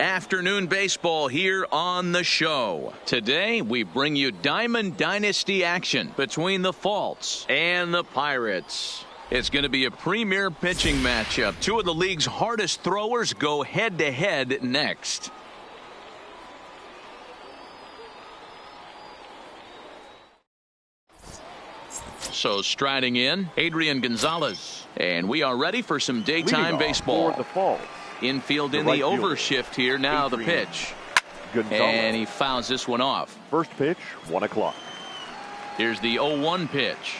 Afternoon baseball here on the show. Today we bring you Diamond Dynasty action between the Faults and the Pirates. It's going to be a premier pitching matchup. Two of the league's hardest throwers go head-to-head next. So striding in, Adrian Gonzalez. And we are ready for some daytime baseball. For the Faults. Infield in the overshift here. Now the pitch. Gonzalez. And he fouls this one off. First pitch, 1 o'clock. Here's the 0-1 pitch.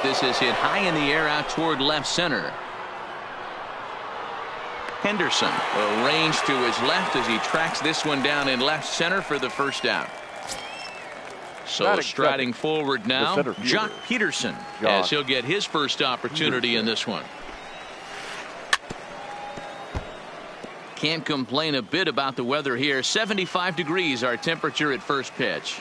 This is hit high in the air out toward left center. Henderson arranged to his left as he tracks this one down in left center for the first out. So striding forward now, Jock Peterson, as he'll get his first opportunity in this one. Can't complain a bit about the weather here. 75 degrees our temperature at first pitch.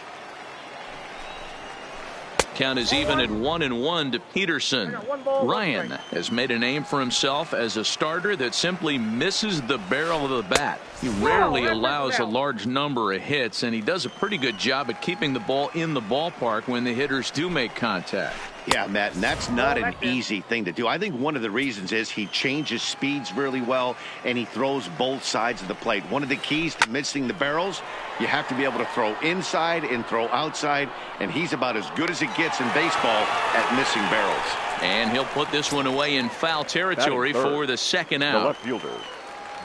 Count is even at 1-1 to Peterson. Ryan has made a name for himself as a starter that simply misses the barrel of the bat. He rarely allows a large number of hits, and he does a pretty good job at keeping the ball in the ballpark when the hitters do make contact. Yeah, Matt, and that's not an easy thing to do. I think one of the reasons is he changes speeds really well, and he throws both sides of the plate. One of the keys to missing the barrels, you have to be able to throw inside and throw outside, and he's about as good as it gets in baseball at missing barrels. And he'll put this one away in foul territory for the second out. The left fielder,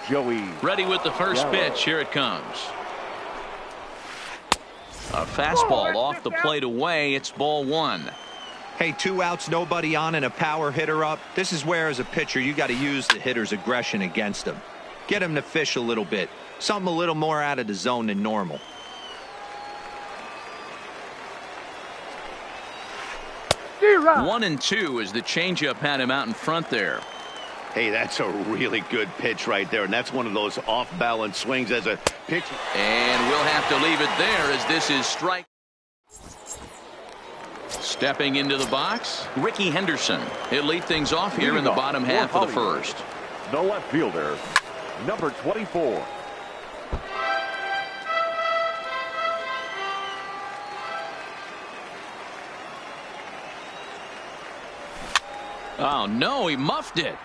Joey. Ready with the first pitch. Here it comes. A fastball off the plate away. It's ball one. Hey, 2 outs, nobody on, and a power hitter up. This is where, as a pitcher, you got to use the hitter's aggression against him. Get him to fish a little bit. Something a little more out of the zone than normal. Zero. 1-2 as the changeup had him out in front there. Hey, that's a really good pitch right there, and that's one of those off-balance swings as a pitcher. And we'll have to leave it there as this is strike. Stepping into the box, Ricky Henderson. He'll lead things off here in the bottom half of the first. The left fielder, number 24. Oh, no, he muffed it.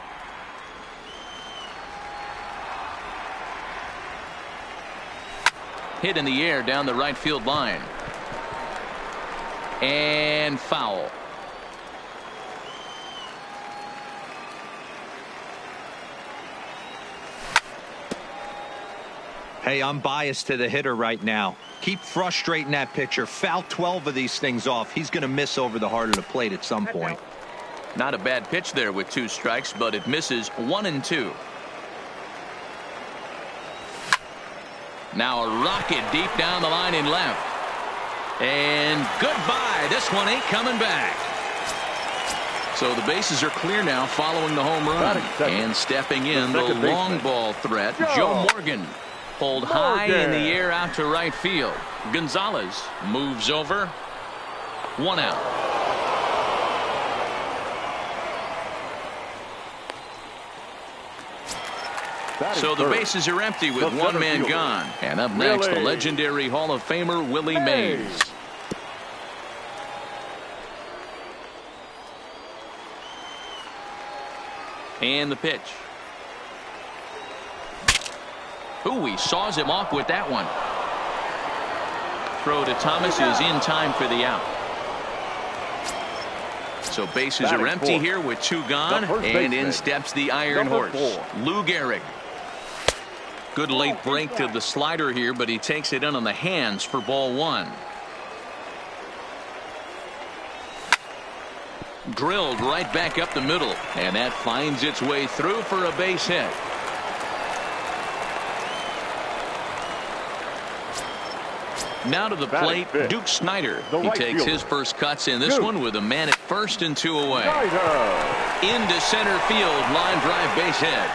Hit in the air down the right field line. And foul. Hey, I'm biased to the hitter right now. Keep frustrating that pitcher. Foul 12 of these things off. He's going to miss over the heart of the plate at some point. Not a bad pitch there with 2 strikes, but it misses 1-2. Now a rocket deep down the line in left. And goodbye. This one ain't coming back. So the bases are clear now following the home run. And stepping in the long ball threat, Joe Morgan. Pulled high in the air out to right field. Gonzalez moves over. 1 out. So the bases are empty with 1 man gone. And up next, the legendary Hall of Famer Willie Mays. And the pitch. Ooh, he saws him off with that one. Throw to Thomas is in time for the out. So bases are empty here with 2 gone. And in steps the Iron Horse, Lou Gehrig. Good late break to the slider here, but he takes it in on the hands for ball 1. Drilled right back up the middle, and that finds its way through for a base hit. Now to the plate, Duke Snider. He takes his first cuts in this one with a man at first and 2 away. Into center field, line drive base hit.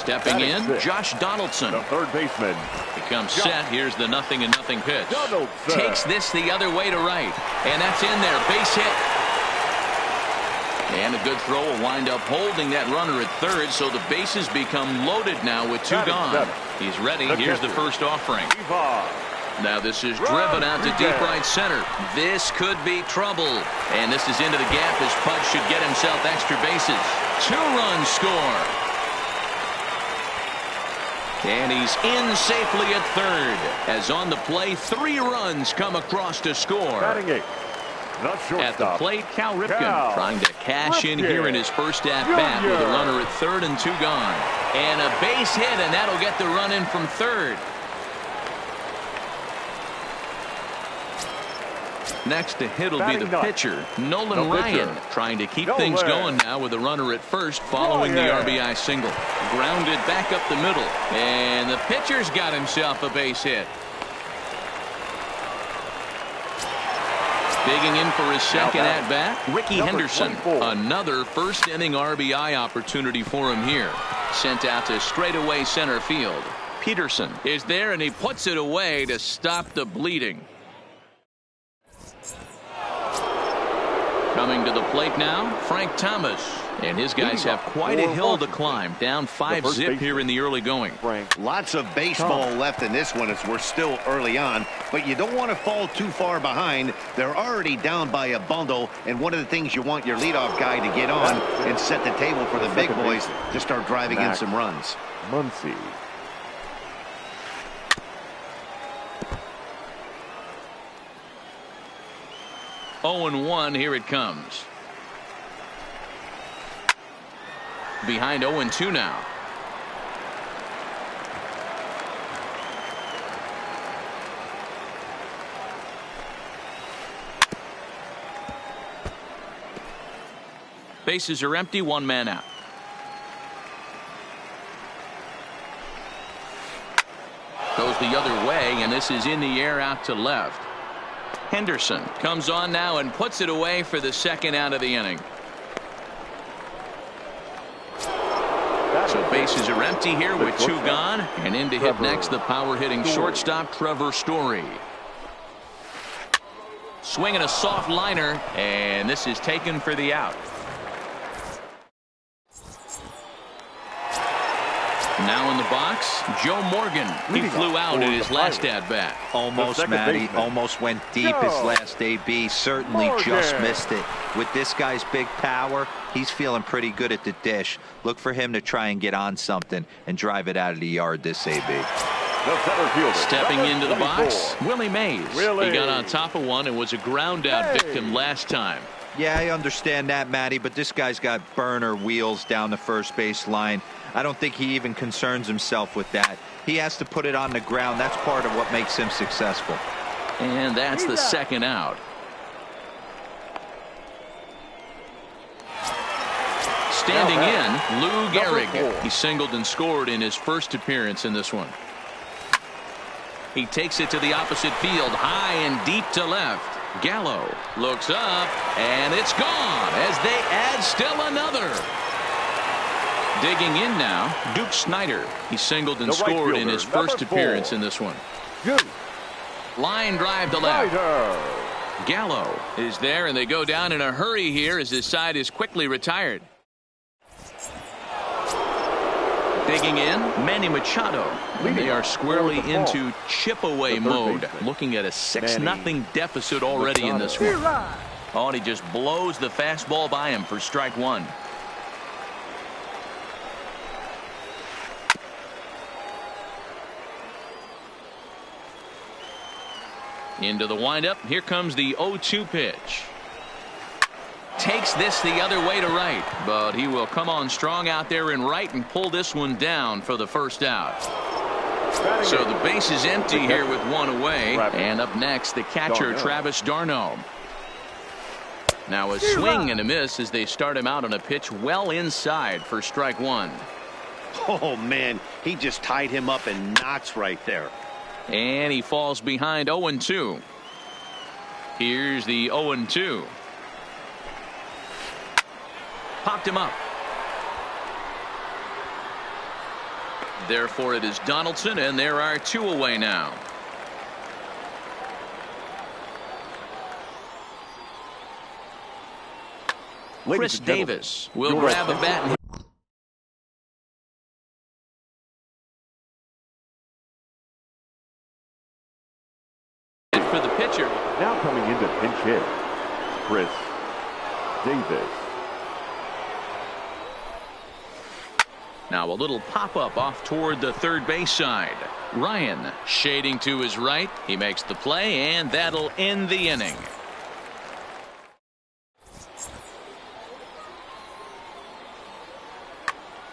Stepping in, Josh Donaldson. The third baseman. Becomes set. Here's the 0-0 pitch. Donaldson takes this the other way to right. And that's in there. Base hit. And a good throw will wind up holding that runner at third, so the bases become loaded now with 2 gone. He's ready. Here's the first offering. Now this is driven out to deep right center. This could be trouble. And this is into the gap as Pudge should get himself extra bases. 2-run score. And he's in safely at third. As on the play, 3 runs come across to score. At the plate, Cal Ripken trying to cash in here in his first at-bat with a runner at third and 2 gone. And a base hit, and that'll get the run in from third. Next to hit will be the pitcher, Nolan Ryan, trying to keep things going now with a runner at first following the RBI single. Grounded back up the middle, and the pitcher's got himself a base hit. Digging in for his second at-bat, Ricky Henderson. Another first-inning RBI opportunity for him here. Sent out to straightaway center field. Peterson is there, and he puts it away to stop the bleeding. Coming to the plate now, Frank Thomas. And his guys have quite a hill to climb. Down 5-zip here in the early going. Lots of baseball left in this one as we're still early on. But you don't want to fall too far behind. They're already down by a bundle. And one of the things you want your leadoff guy to get on and set the table for the big boys to start driving in some runs. Muncy. 0-1, here it comes. Behind 0-2 now. Bases are empty, 1 man out. Goes the other way, and this is in the air out to left. Henderson comes on now and puts it away for the second out of the inning. So bases are empty here with 2 gone, and in to hit next the power hitting shortstop Trevor Story. Swinging a soft liner, and this is taken for the out. Now in the box, Joe Morgan. He flew out in his last at-bat. Almost, Matty. Almost went deep his last AB. Certainly just missed it. With this guy's big power, he's feeling pretty good at the dish. Look for him to try and get on something and drive it out of the yard this AB. Stepping into the box, Willie Mays. He got on top of one and was a ground-out victim last time. Yeah, I understand that, Matty, but this guy's got burner wheels down the first base line. I don't think he even concerns himself with that. He has to put it on the ground. That's part of what makes him successful. And that's the second out. Standing in, Lou Gehrig. He singled and scored in his first appearance in this one. He takes it to the opposite field, high and deep to left. Gallo looks up, and it's gone as they add still another. Digging in now, Duke Snider. He singled and scored in his first appearance in this one. Line drive to left. Gallo is there, and they go down in a hurry here as his side is quickly retired. Digging in, Manny Machado. And they are squarely into chip-away mode, looking at a 6-0 deficit already in this one. Oh, and he just blows the fastball by him for strike 1. Into the windup. Here comes the 0-2 pitch. Takes this the other way to right, but he will come on strong out there in right and pull this one down for the first out. So the base is empty here with 1 away, and up next the catcher Travis d'Arnaud. Now a swing and a miss as they start him out on a pitch well inside for strike 1. Oh man, he just tied him up in knots right there. And he falls behind 0-2. Here's the 0-2. Popped him up. Therefore, it is Donaldson, and there are 2 away now. Chris Davis will grab a bat. For the pitcher. Now coming into pinch hit, Chris Davis. Now a little pop-up off toward the third base side. Ryan shading to his right. He makes the play, and that'll end the inning.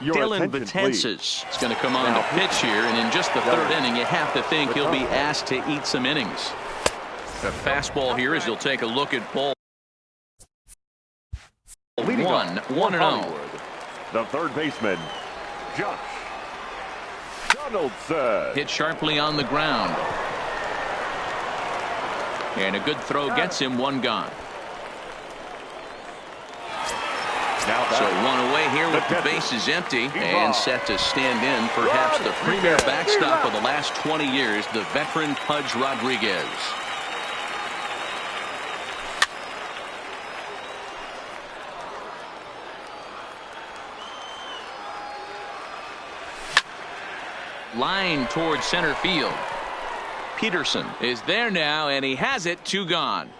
Dylan Betances is going to come on to pitch here, and in just the third inning, you have to think he'll be asked to eat some innings. The fastball here as you'll take a look at ball 1-0. The third baseman, Josh Donaldson. Hit sharply on the ground. And a good throw gets him 1 gone. So 1 away here with the bases empty and set to stand in perhaps the premier backstop of the last 20 years, the veteran Pudge Rodriguez. Line towards center field. Peterson is there now, and he has it. 2 gone.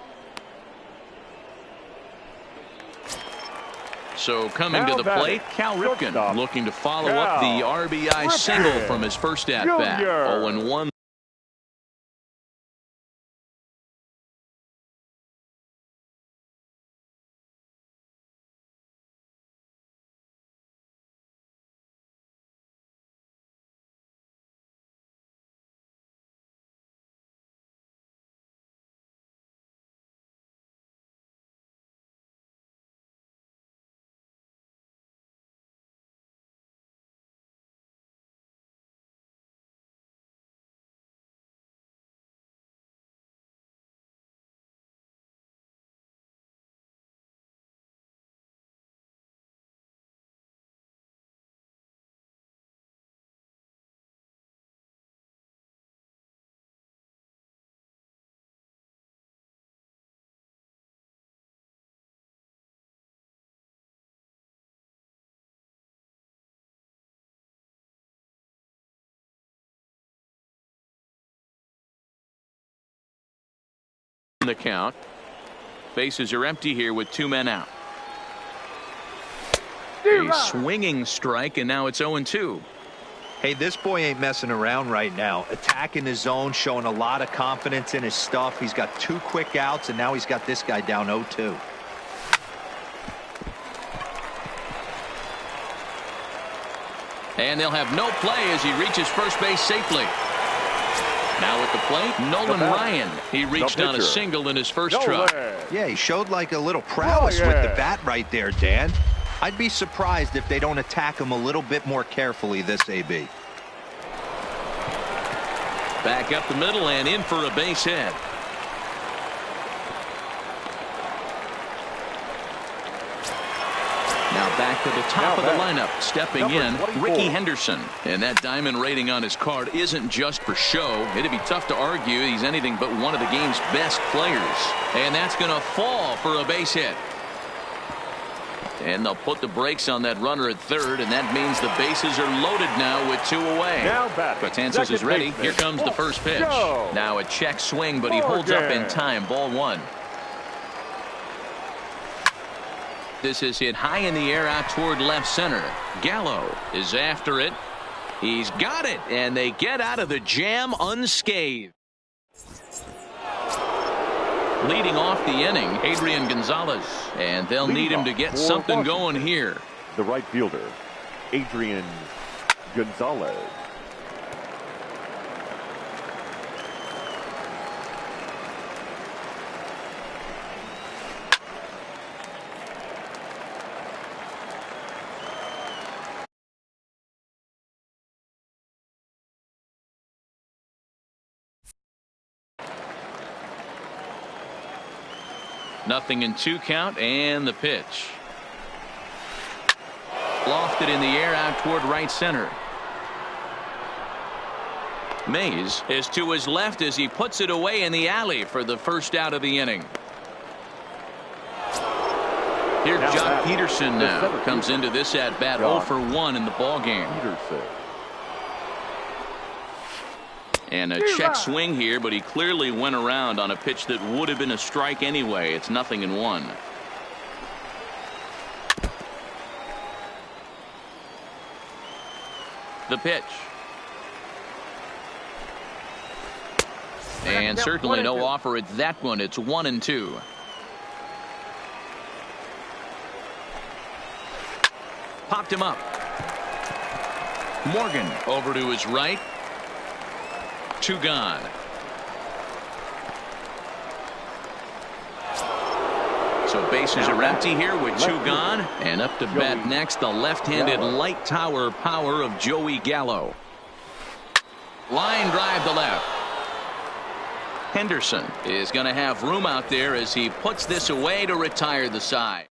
So coming to the plate, Cal Ripken looking to follow up the RBI single from his first at-bat. 0-1. The count. Bases are empty here with 2 men out. A swinging strike, and now it's 0-2. Hey, this boy ain't messing around right now. Attacking his zone, showing a lot of confidence in his stuff. He's got 2 quick outs, and now he's got this guy down 0-2. And they'll have no play as he reaches first base safely. Now at the plate, Nolan Ryan. He reached on a single in his first try. Yeah, he showed like a little prowess with the bat right there, Dan. I'd be surprised if they don't attack him a little bit more carefully this AB. Back up the middle and in for a base hit. Now back to the top of the lineup, stepping in, Ricky Henderson. And that diamond rating on his card isn't just for show. It'd be tough to argue he's anything but one of the game's best players. And that's going to fall for a base hit. And they'll put the brakes on that runner at third, and that means the bases are loaded now with 2 away. Betances is ready. Here comes the first pitch. Now a check swing, but he holds up in time. Ball 1. This is hit high in the air out toward left center. Gallo is after it. He's got it, and they get out of the jam unscathed. Leading off the inning, Adrian Gonzalez, and they'll need him to get something going here. The right fielder, Adrian Gonzalez. Nothing in 2 count, and the pitch. Lofted in the air out toward right center. Mays is to his left as he puts it away in the alley for the first out of the inning. Here's Jock Peterson now. Comes into this at bat 0 for 1 in the ball game. And a check swing here, but he clearly went around on a pitch that would have been a strike anyway. It's 0-1. The pitch. And certainly no offer at that one. It's 1-2. Popped him up. Morgan over to his right. 2 gone. So bases are empty here with 2 gone. And up to bat next, the left-handed light tower power of Joey Gallo. Line drive to left. Henderson is going to have room out there as he puts this away to retire the side.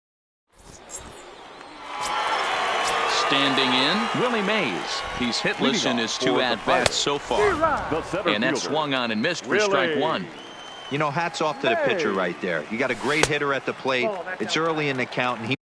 Standing in, Willie Mays. He's hitless in his 2 at-bats so far. And that swung on and missed for strike 1. You know, hats off to the pitcher right there. You got a great hitter at the plate. It's early in the count, and he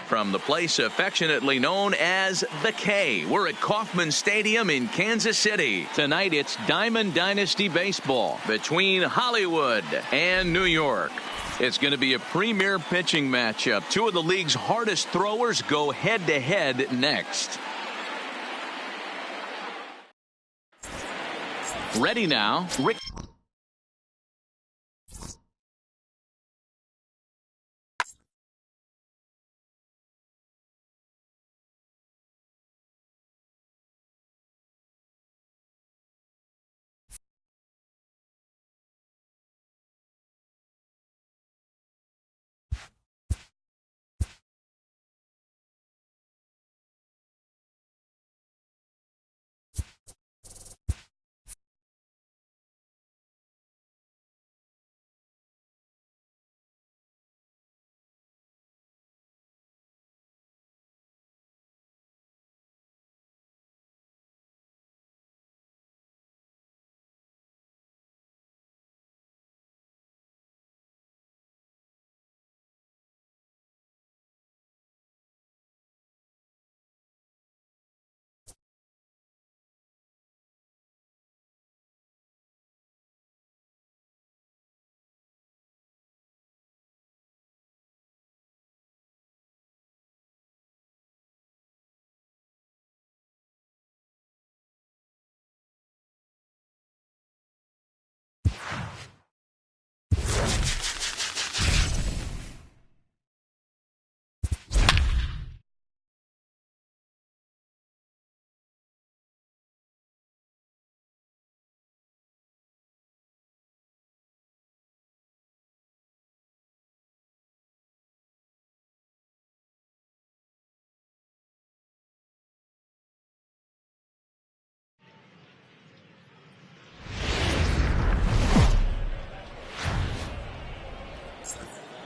From the place affectionately known as the K, we're at Kauffman Stadium in Kansas City. Tonight it's Diamond Dynasty Baseball between Hollywood and New York. It's going to be a premier pitching matchup. 2 of the league's hardest throwers go head-to-head next. Ready now, Rick.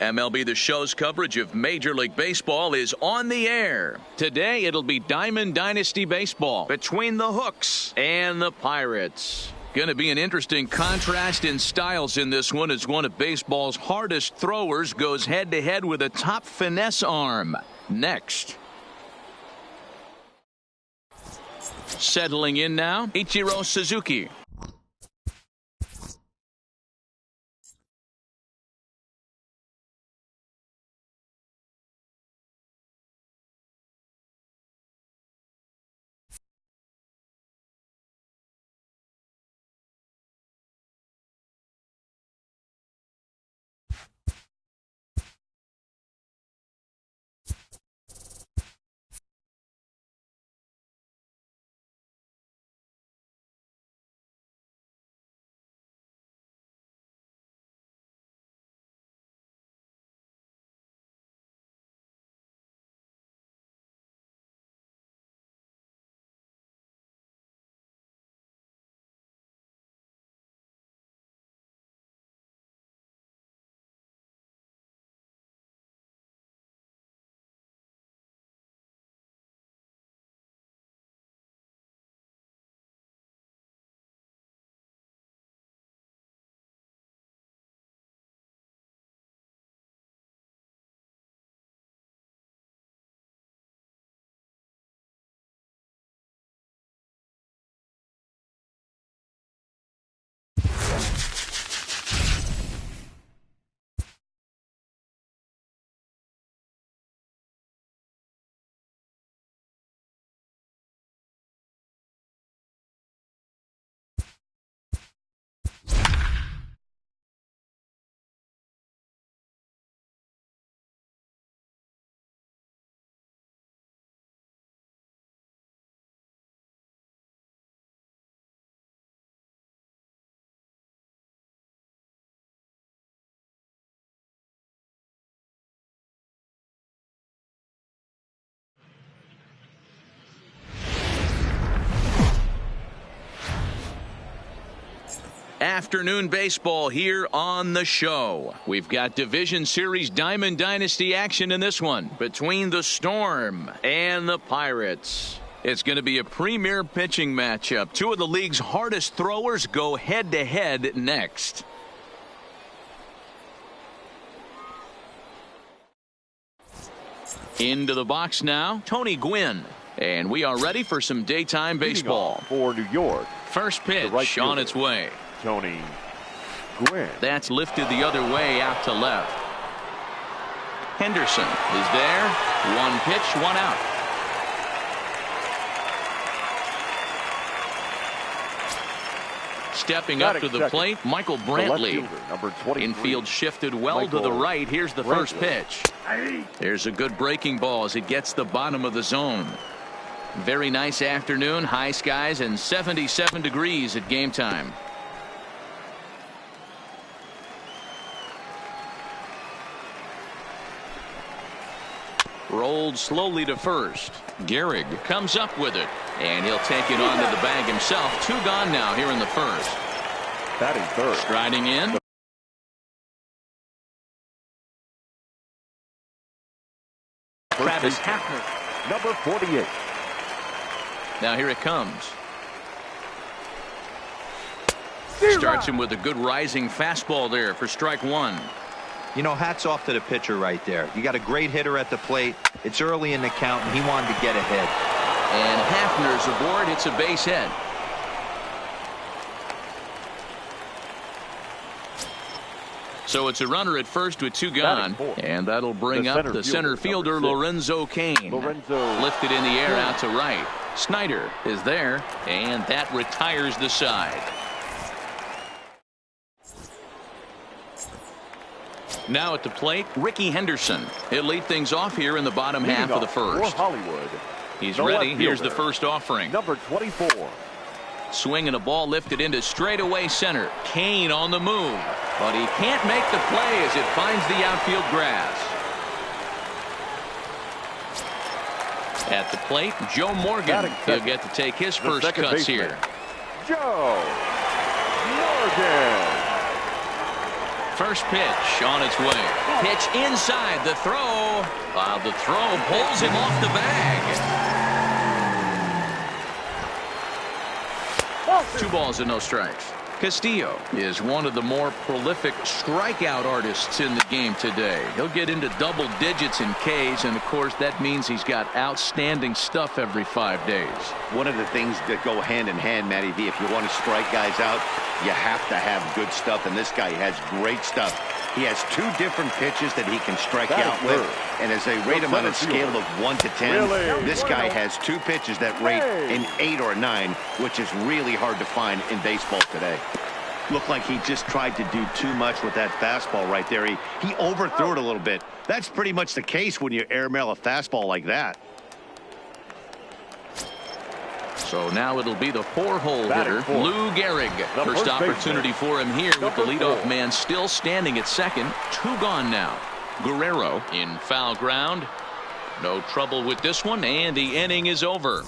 MLB The Show's coverage of Major League Baseball is on the air. Today it'll be Diamond Dynasty Baseball between the Hooks and the Pirates. Going to be an interesting contrast in styles in this one as one of baseball's hardest throwers goes head-to-head with a top finesse arm. Next. Settling in now, Ichiro Suzuki. Afternoon baseball here on the show. We've got Division Series Diamond Dynasty action in this one between the Storm and the Pirates. It's going to be a premier pitching matchup. Two of the league's hardest throwers go head-to-head next. Into the box now, Tony Gwynn. And we are ready for some daytime baseball. For New York. First pitch right on its way. Tony Gwynn. That's lifted the other way out to left. Henderson is there. One pitch, one out. Stepping up to the plate, Michael Brantley. Infield shifted well to the right. Here's the first pitch. There's a good breaking ball as it gets the bottom of the zone. Very nice afternoon, high skies and 77 degrees at game time. Rolled slowly to first. Gehrig comes up with it, and he'll take it onto the bag himself. Two gone now here in the first. Batting third. Striding in. Travis Hafner. Number 48. Now here it comes. Starts him with a good rising fastball there for strike one. You know, hats off to the pitcher right there. You got a great hitter at the plate. It's early in the count, and he wanted to get ahead. And Hafner's aboard. It's a base hit. So it's a runner at first with two gone. And that'll bring up the center fielder, Lorenzo Cain. Lifted in the air out to right. Snyder is there, and that retires the side. Now at the plate, Ricky Henderson. He'll lead things off here in the bottom half of the first. He's ready. Here's the first offering. Number 24. Swinging a ball lifted into straightaway center. Cain on the move. But he can't make the play as it finds the outfield grass. At the plate, Joe Morgan. He'll get to take his first cuts here. Joe Morgan. first pitch on its way. Pitch inside. The throw. The throw pulls him off the bag. 2 balls and no strikes. Castillo is one of the more prolific strikeout artists in the game today. He'll get into double digits in Ks, and of course that means he's got outstanding stuff every 5 days. One of the things that go hand in hand, Matty V, if you want to strike guys out, you have to have good stuff, and this guy has great stuff. He has 2 different pitches that he can strike out with, and as they rate him on a scale of 1 to 10, this guy has 2 pitches that rate an 8 or a 9, which is really hard to find in baseball today. Looked like he just tried to do too much with that fastball right there. He overthrew it a little bit. That's pretty much the case when you airmail a fastball like that. So now it'll be the 4-hole hitter, Lou Gehrig. First opportunity for him here with the leadoff man still standing at second. 2 gone now. Guerrero in foul ground. No trouble with this one, and the inning is over.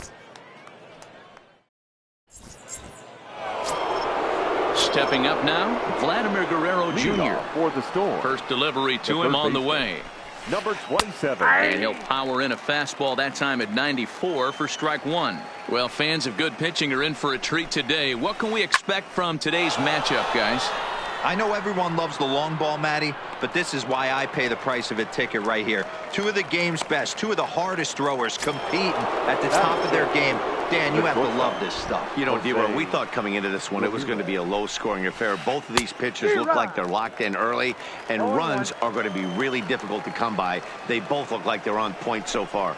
Stepping up now, Vladimir Guerrero Jr. for the Storm. First delivery to him on the way. Number 27. And he'll power in a fastball that time at 94 for strike 1. Well, fans of good pitching are in for a treat today. What can we expect from today's matchup, guys? I know everyone loves the long ball, Matty, but this is why I pay the price of a ticket right here. 2 of the game's best, 2 of the hardest throwers competing at the top of their game. Dan, you have to love this stuff. You know, D-Roll, we thought coming into this one it was going to be a low-scoring affair. Both of these pitchers look like they're locked in early, and runs are going to be really difficult to come by. They both look like they're on point so far.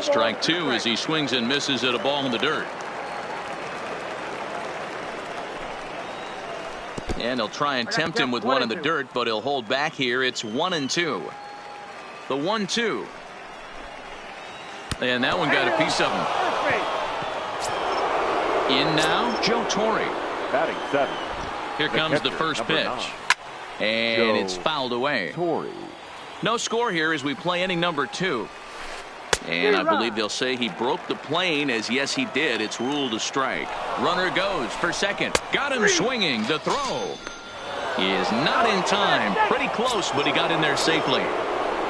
Strike 2 as he swings and misses at a ball in the dirt. And he'll try and tempt him with one in the dirt, but he'll hold back here. It's 1-2. The 1-2. And that one got a piece of him. In now, Joe Torre. Batting 7. Here comes the first pitch. 9. And it's fouled away. Torre. No score here as we play inning number 2. And I believe they'll say he broke the plane, as yes he did. It's ruled a strike. Runner goes for second. Got him swinging. The throw is not in time. Pretty close, but he got in there safely.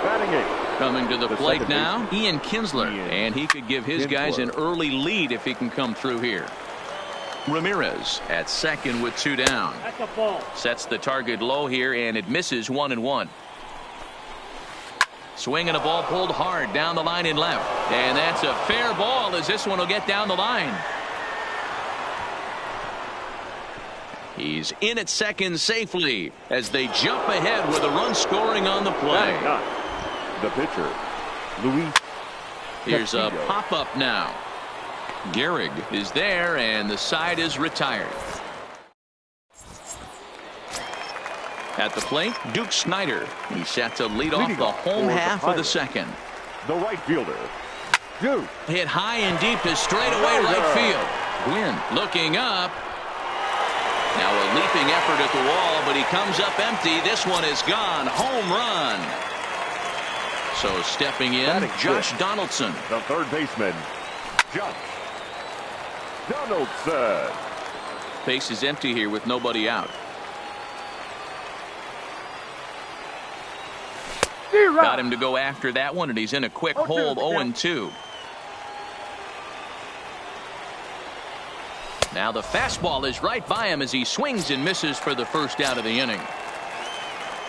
Batting 8. Coming to the plate now, Ian Kinsler. And he could give his guys an early lead if he can come through here. Ramirez at second with 2 down. Sets the target low here, and it misses 1-1. Swinging a ball pulled hard down the line in left. And that's a fair ball as this one will get down the line. He's in at second safely as they jump ahead with a run scoring on the play. The pitcher, Luis. Here's a pop-up now. Gehrig is there, and the side is retired. At the plate, Duke Snider. He's set to lead off the home half of the second. The right fielder, Duke. Hit high and deep to straightaway right field. Gwynn looking up. Now a leaping effort at the wall, but he comes up empty. This one is gone. Home run. So stepping in, Josh Donaldson. The third baseman, Josh Donaldson. Base is empty here with nobody out. Got him to go after that one, and he's in a quick hold. 0-2. Now the fastball is right by him as he swings and misses for the first out of the inning.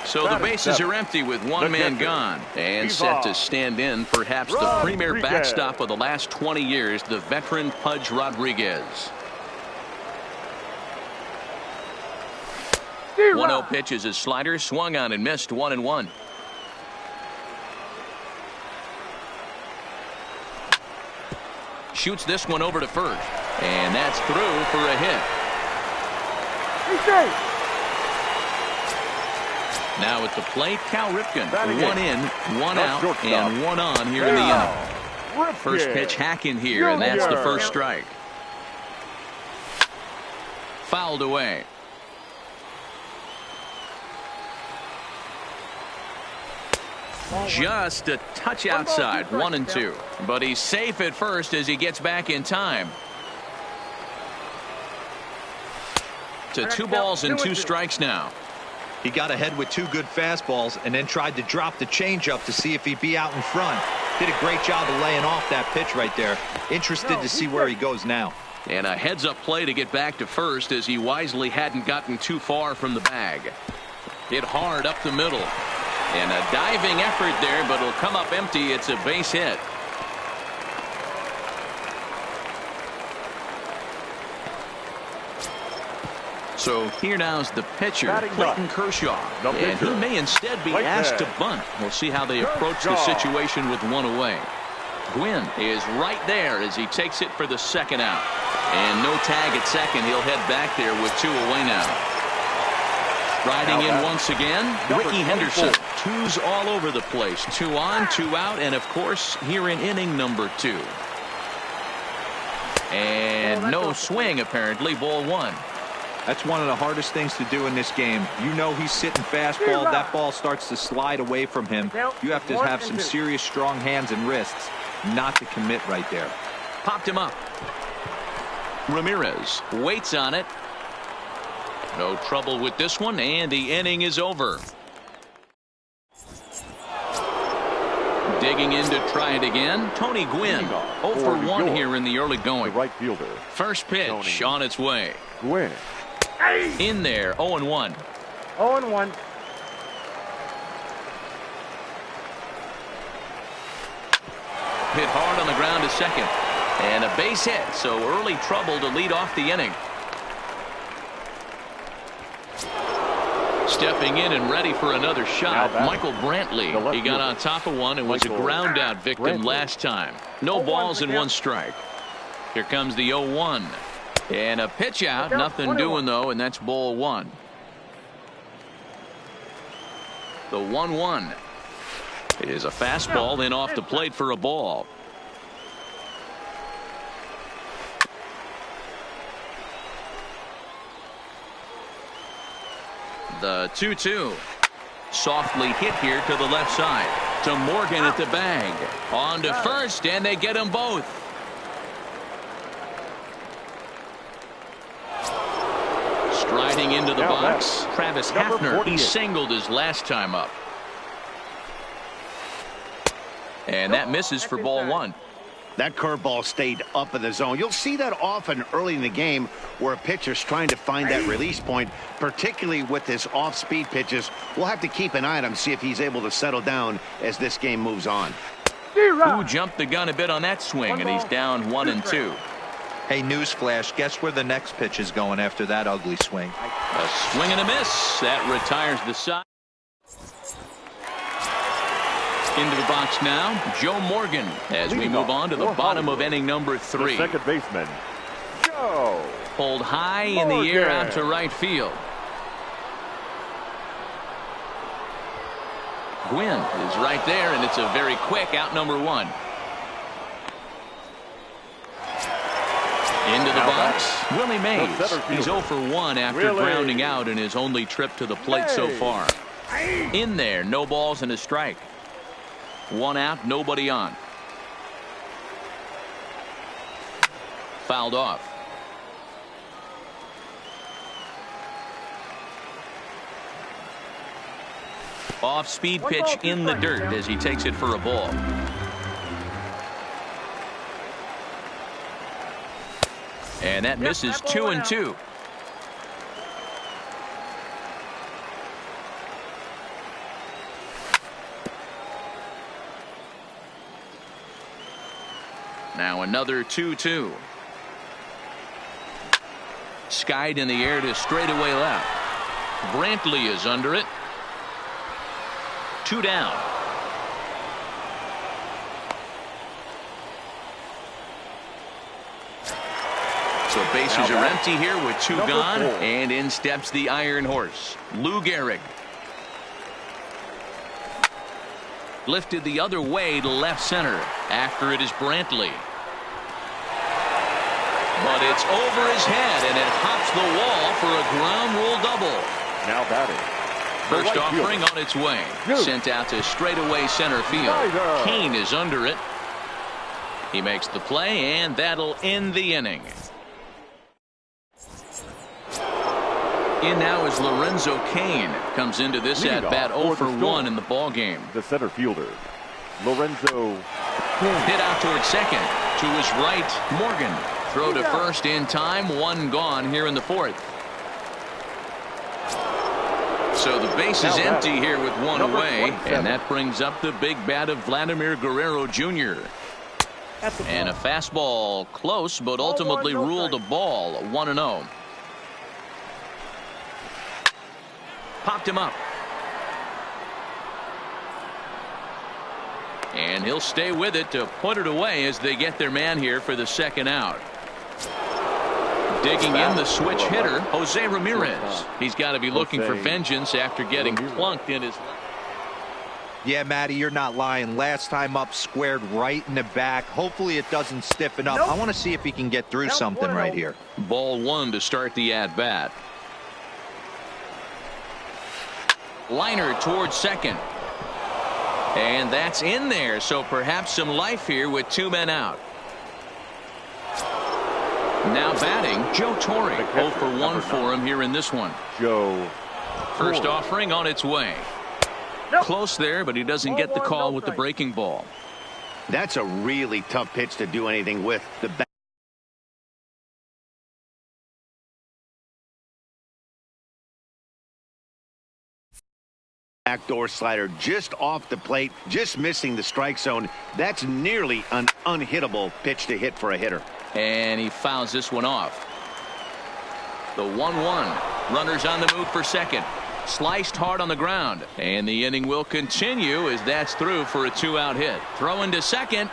So the bases are empty with one man gone, and set to stand in perhaps the premier backstop of the last 20 years, the veteran Pudge Rodriguez. 1-0 pitch is his slider, swung on and missed. 1-1. Shoots this one over to first, and that's through for a hit. Now at the plate, Cal Ripken. 1 in, 1 out, and 1 on here in the inning. First pitch hacking here, and that's the first strike. Fouled away. Just a touch outside. 1-2. But he's safe at first as he gets back in time. to 2 balls and 2 strikes now. He got ahead with 2 good fastballs and then tried to drop the changeup to see if he'd be out in front. Did a great job of laying off that pitch right there. Interested to see where he goes now. And a heads-up play to get back to first as he wisely hadn't gotten too far from the bag. Hit hard up the middle. And a diving effort there, but it'll come up empty. It's a base hit. So here now's the pitcher, Clayton Kershaw. And he may instead be asked to bunt. We'll see how they approach the situation with 1 away. Gwynn is right there as he takes it for the 2nd out. And no tag at second. He'll head back there with 2 away now. Riding in once again, Ricky Henderson. 2's all over the place. 2 on, 2 out, and of course here in inning number 2. And no swing apparently. Ball 1. That's one of the hardest things to do in this game. You know he's sitting fastball. That ball starts to slide away from him. You have to have some serious strong hands and wrists not to commit right there. Popped him up. Ramirez waits on it. No trouble with this one, and the inning is over. Digging in to try it again, Tony Gwynn. 0 for 1 here in the early going. The right fielder. First pitch on its way. Gwynn. In there, 0-1. 0-1. Hit hard on the ground to second. And a base hit, so early trouble to lead off the inning. Stepping in and ready for another shot, Michael Brantley. He got on top of one and was a ground out victim last time. No balls and 1 strike. Here comes the 0-1. And a pitch out, nothing doing though, and that's ball 1. The 1-1 is a fastball in off the plate for a ball. The 2-2. Softly hit here to the left side. To Morgan at the bag. On to first, and they get them both. Striding into the box, Travis Hafner. He singled his last time up. And that misses for ball 1. That curveball stayed up in the zone. You'll see that often early in the game where a pitcher's trying to find that release point, particularly with his off-speed pitches. We'll have to keep an eye on him, see if he's able to settle down as this game moves on. Who jumped the gun a bit on that swing, and he's down 1-2. Hey, newsflash, guess where the next pitch is going after that ugly swing? A swing and a miss. That retires the side. Into the box now, Joe Morgan, as we move on to the bottom of inning number 3. The second baseman, Joe. Pulled high in the air out to right field. Gwynn is right there, and it's a very quick out number 1. Into the box, Willie Mays. He's 0 for 1 after grounding out in his only trip to the plate so far. In there, no balls and a strike. 1 out, nobody on. Fouled off. Off-speed pitch in the dirt as he takes it for a ball. And that misses 2-2. Now another 2-2. Skied in the air to straightaway left. Brantley is under it. 2 down. So bases are empty here with 2 gone, and in steps the Iron Horse, Lou Gehrig. Lifted the other way to left center. After it is Brantley. But it's over his head, and it hops the wall for a ground rule double. Now batting. First offering on its way. Sent out to straightaway center field. Kane is under it. He makes the play, and that'll end the inning. In now is Lorenzo Cain. Comes into this at bat 0 for 1 in the ball game. The center fielder, Lorenzo Cain. Hit out towards second. To his right, Morgan. Throw to first in time. 1 gone here in the 4th. So the base is empty here with 1 away. And that brings up the big bat of Vladimir Guerrero Jr. And a fastball close, but ultimately ruled a ball. 1-0. Popped him up. And he'll stay with it to put it away as they get their man here for the 2nd out. Digging in the switch hitter, Jose Ramirez. He's got to be looking for vengeance after getting plunked in his. Yeah, Matty, you're not lying. Last time up, squared right in the back. Hopefully it doesn't stiffen up. I want to see if he can get through something right here. Ball 1 to start the at-bat. Liner towards second. And that's in there, so perhaps some life here with 2 men out. Now batting, Joe Torre. 0 for 1 for him here in this one. Joe. First offering on its way. Close there, but he doesn't get the call with the breaking ball. That's a really tough pitch to do anything with. The backdoor slider just off the plate, just missing the strike zone. That's nearly an unhittable pitch to hit for a hitter. And he fouls this one off. The 1-1. Runners on the move for second. Sliced hard on the ground. And the inning will continue as that's through for a 2-out hit. Throwing to second.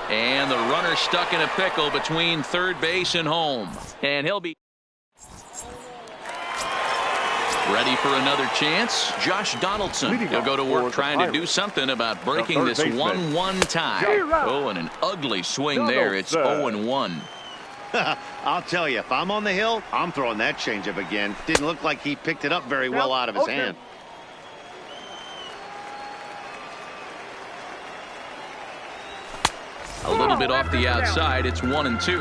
And the runner stuck in a pickle between third base and home. And he'll be ready for another chance. Josh Donaldson. He'll go to work trying to do something about breaking this 1-1 tie. Oh, and an ugly swing there. It's 0-1. I'll tell you, if I'm on the hill, I'm throwing that changeup again. Didn't look like he picked it up very well out of his hand. A little bit off the outside. It's 1-2.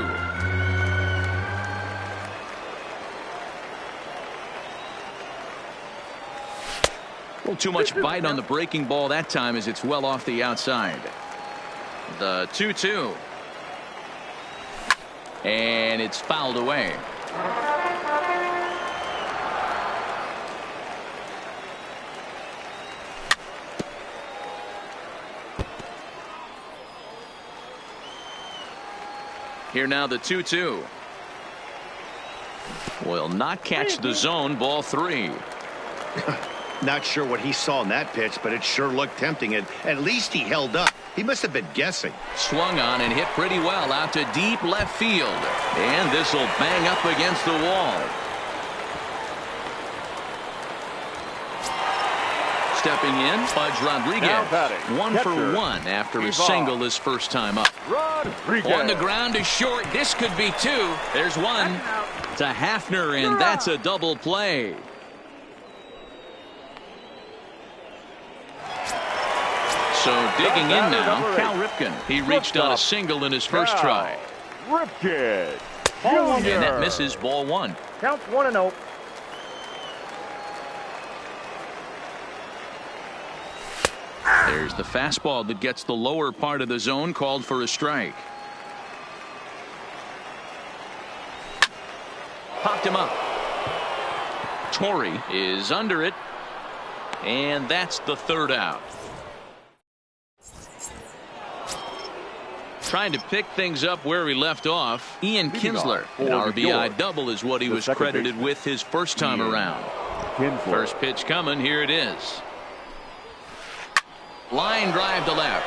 A little too much bite on the breaking ball that time as it's well off the outside. The 2-2. And it's fouled away. Here now the 2-2. Will not catch the zone. Ball 3. Not sure what he saw in that pitch, but it sure looked tempting. And at least he held up. He must have been guessing. Swung on and hit pretty well out to deep left field. And this will bang up against the wall. Stepping in, Pudge Rodriguez. 1 for 1 after a single his first time up. On the ground to short. This could be 2. There's 1 to Hafner, and that's a double play. So digging in now, Cal Ripken. He reached on a single in his first try. Ripken. And that misses. Ball 1. Counts 1-0. There's the fastball that gets the lower part of the zone, called for a strike. Popped him up. Torre is under it. And that's the 3rd out. Trying to pick things up where he left off. Ian Kinsler. An RBI double is what he was credited with his first time around. First pitch coming. Here it is. Line drive to left.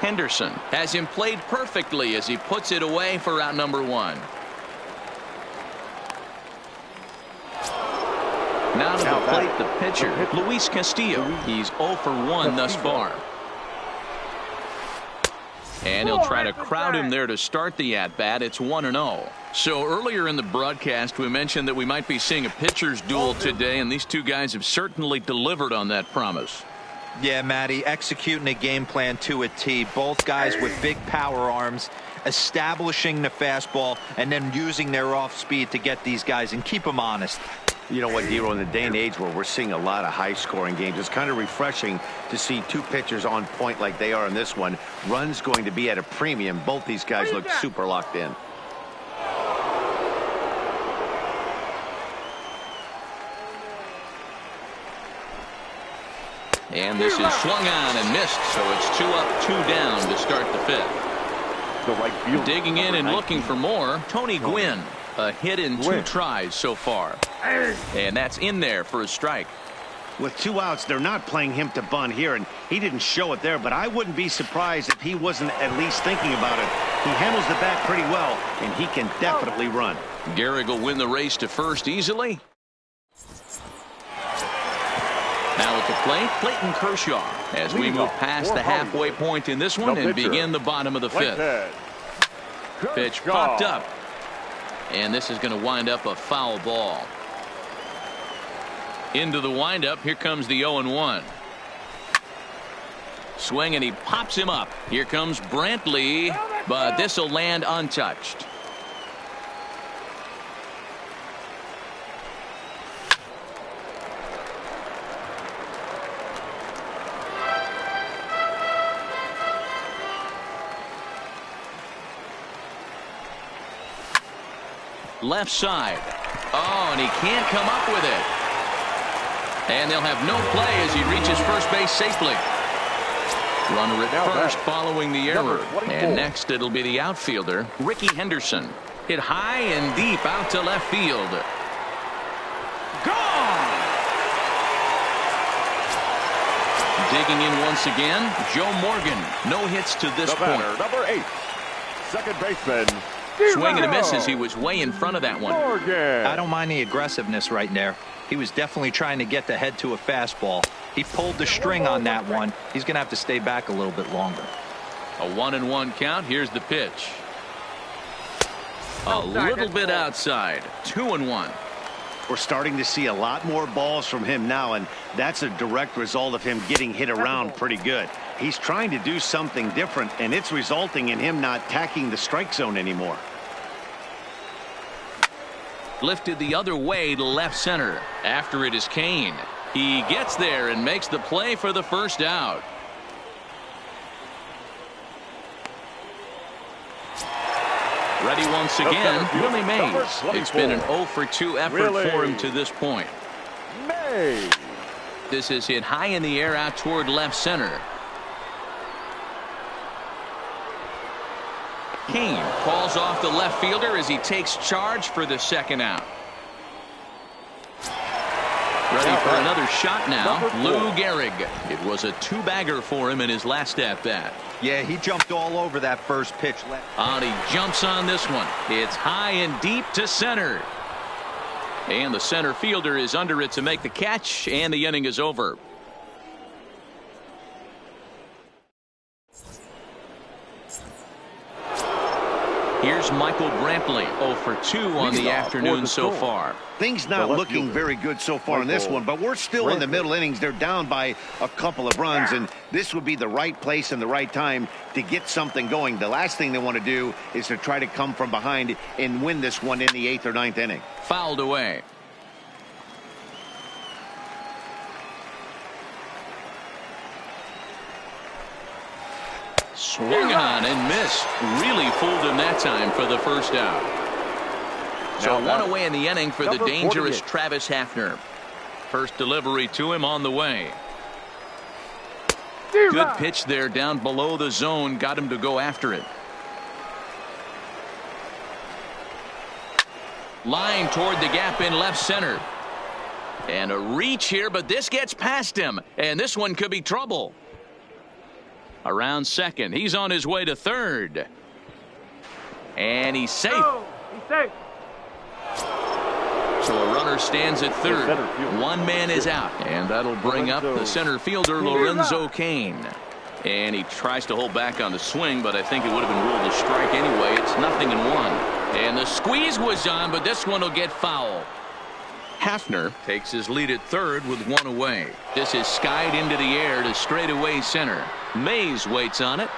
Henderson has him played perfectly as he puts it away for out number 1. Now to the plate, the pitcher, Luis Castillo. He's 0 for 1 thus far. And he'll try to crowd him there to start the at-bat. It's 1-0. So earlier in the broadcast, we mentioned that we might be seeing a pitcher's duel today, and these two guys have certainly delivered on that promise. Yeah, Matty, executing a game plan to a T. Both guys with big power arms, establishing the fastball and then using their off speed to get these guys and keep them honest. You know what, Dero, in the day and age where we're seeing a lot of high-scoring games, it's kind of refreshing to see two pitchers on point like they are in this one. Runs going to be at a premium. Both these guys look super locked in. And this is swung on and missed, so it's 2 up, 2 down to start the 5th. The right fielder, Digging in and 19. looking for more, Tony Gwynn. A hit in 2 tries so far. And that's in there for a strike. With 2 outs, they're not playing him to bunt here, and he didn't show it there, but I wouldn't be surprised if he wasn't at least thinking about it. He handles the bat pretty well, and he can definitely run. Gehrig will win the race to first easily. Now at the plate, Clayton Kershaw, as we move past the halfway point in this one and begin the bottom of the 5th. Pitch popped up. And this is going to wind up a foul ball. Into the windup. Here comes the 0-1. Swing, and he pops him up. Here comes Brantley, but this will land untouched. Left side. Oh, and he can't come up with it. And they'll have no play as he reaches first base safely. Runner at first following the error. And next it'll be the outfielder, Ricky Henderson. Hit high and deep out to left field. Gone! Digging in once again, Joe Morgan. No hits to this point. Number 8, second baseman. Swing and a miss as he was way in front of that one. I don't mind the aggressiveness right there. He was definitely trying to get the head to a fastball. He pulled the string on that one. He's going to have to stay back a little bit longer. A 1-1 count. Here's the pitch. A little bit outside. 2-1. We're starting to see a lot more balls from him now, and that's a direct result of him getting hit around pretty good. He's trying to do something different, and it's resulting in him not tacking the strike zone anymore. Lifted the other way to left center. After it is Kane. He gets there and makes the play for the first out. Ready once again, Willie Mays. It's been an 0-for-2 effort for him to this point. This is hit high in the air out toward left center. Kane calls off the left fielder as he takes charge for the second out. Ready for another shot now, Lou Gehrig. It was a 2-bagger for him in his last at-bat. Yeah, he jumped all over that first pitch. And he jumps on this one. It's high and deep to center. And the center fielder is under it to make the catch, and the inning is over. Here's Michael Brantley, 0-for-2 on the afternoon so far. Things not looking very good so far in this one, but we're still in the middle innings. They're down by a couple of runs, and this would be the right place and the right time to get something going. The last thing they want to do is to try to come from behind and win this one in the 8th or 9th inning. Fouled away. Swung on and missed. Really fooled him that time for the first out. So one away in the inning for the dangerous Travis Hafner. First delivery to him on the way. Good pitch there down below the zone. Got him to go after it. Line toward the gap in left center. And a reach here, but this gets past him. And this one could be trouble. Around second. He's on his way to third. And he's safe. He's safe. So a runner stands at third. One man is out. And that'll bring up the center fielder, Lorenzo Cain. And he tries to hold back on the swing, but I think it would have been ruled a strike anyway. It's 0-1. And the squeeze was on, but this one will get foul. Hafner takes his lead at third with one away. This is skied into the air to straightaway center. Mays waits on it.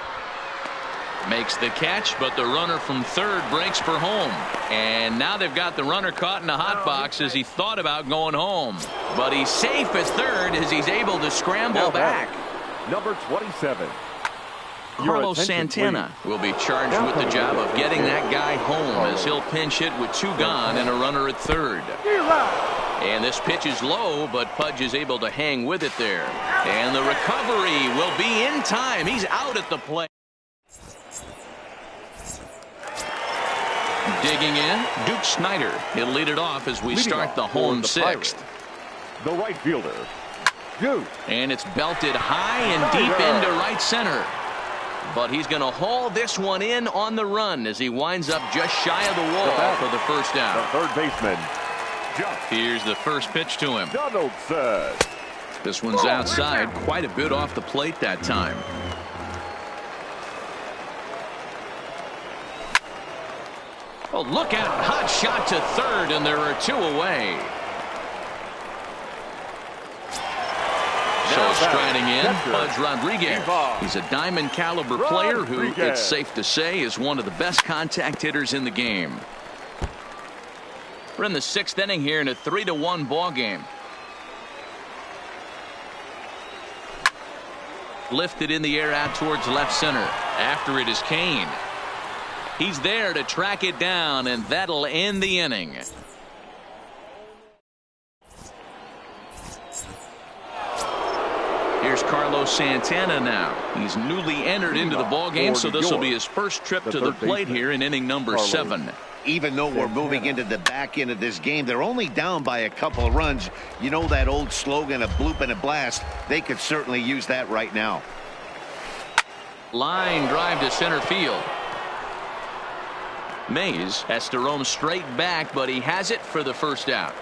Makes the catch, but the runner from third breaks for home. And now they've got the runner caught in the hot box as he thought about going home. But he's safe at third as he's able to scramble back. Number 27. Carlos Santana will be charged with the job of getting that guy home as he'll pinch hit with 2 gone and a runner at third. And this pitch is low, but Pudge is able to hang with it there. And the recovery will be in time. He's out at the plate. Digging in, Duke Snider. He'll lead it off as we start the home 6th. The right fielder, Duke. And it's belted high and deep into right center. But he's going to haul this one in on the run as he winds up just shy of the wall for the first out. The third baseman, Here's the first pitch to him. Donaldson. This one's outside, quite a bit off the plate that time. Oh, look out. Hot shot to third, and there are 2 away. So striding in, Pudge Rodriguez. He's a diamond caliber player who, it's safe to say, is one of the best contact hitters in the game. We're in the 6th inning here in a 3-1 ball game. Lifted in the air out towards left center. After it is Kane. He's there to track it down, and that'll end the inning. Here's Carlos Santana now. He's newly entered into the ballgame, so this will be his first trip to the plate here in inning number 7. Even though we're moving into the back end of this game, they're only down by a couple of runs. You know that old slogan, a bloop and a blast. They could certainly use that right now. Line drive to center field. Mays has to roam straight back, but he has it for the first out.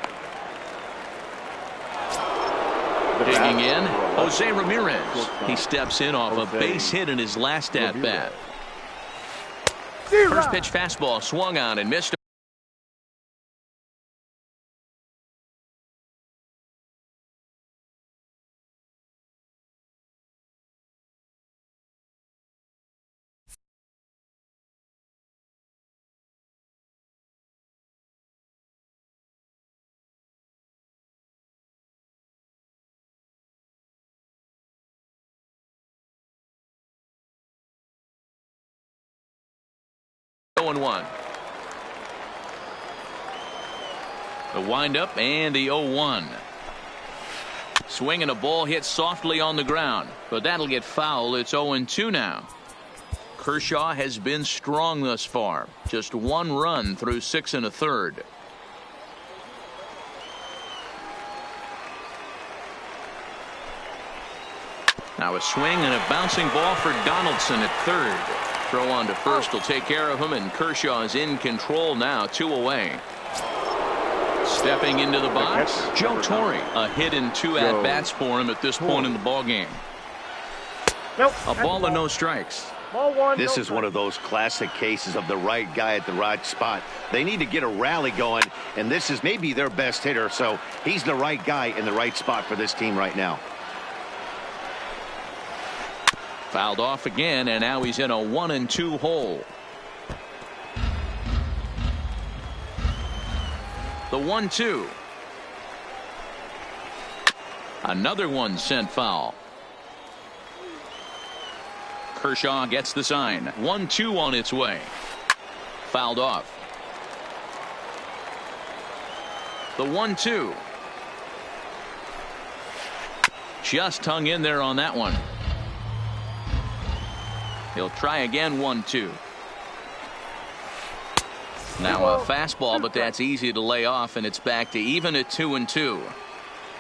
Digging in, Jose Ramirez. He steps in off a base hit in his last at-bat. First pitch fastball swung on and missed. And 1. The windup and the 0-1. Swinging a ball hit softly on the ground, but that'll get foul. It's 0-2 now. Kershaw has been strong thus far. Just 1 run through 6 1/3. Now a swing and a bouncing ball for Donaldson at third. Throw on to first will take care of him, and Kershaw is in control now, 2 away. Stepping into the box, Joe Torre. A hit and 2 at-bats for him at this point in the ballgame. A ball and no strikes. This is one of those classic cases of the right guy at the right spot. They need to get a rally going, and this is maybe their best hitter, so he's the right guy in the right spot for this team right now. Fouled off again, and now he's in a 1-2 hole. The 1-2. Another one sent foul. Kershaw gets the sign. 1-2 on its way. Fouled off. The 1-2. Just hung in there on that one. He'll try again. 1-2. Now a fastball, but that's easy to lay off, and it's back to even at 2-2.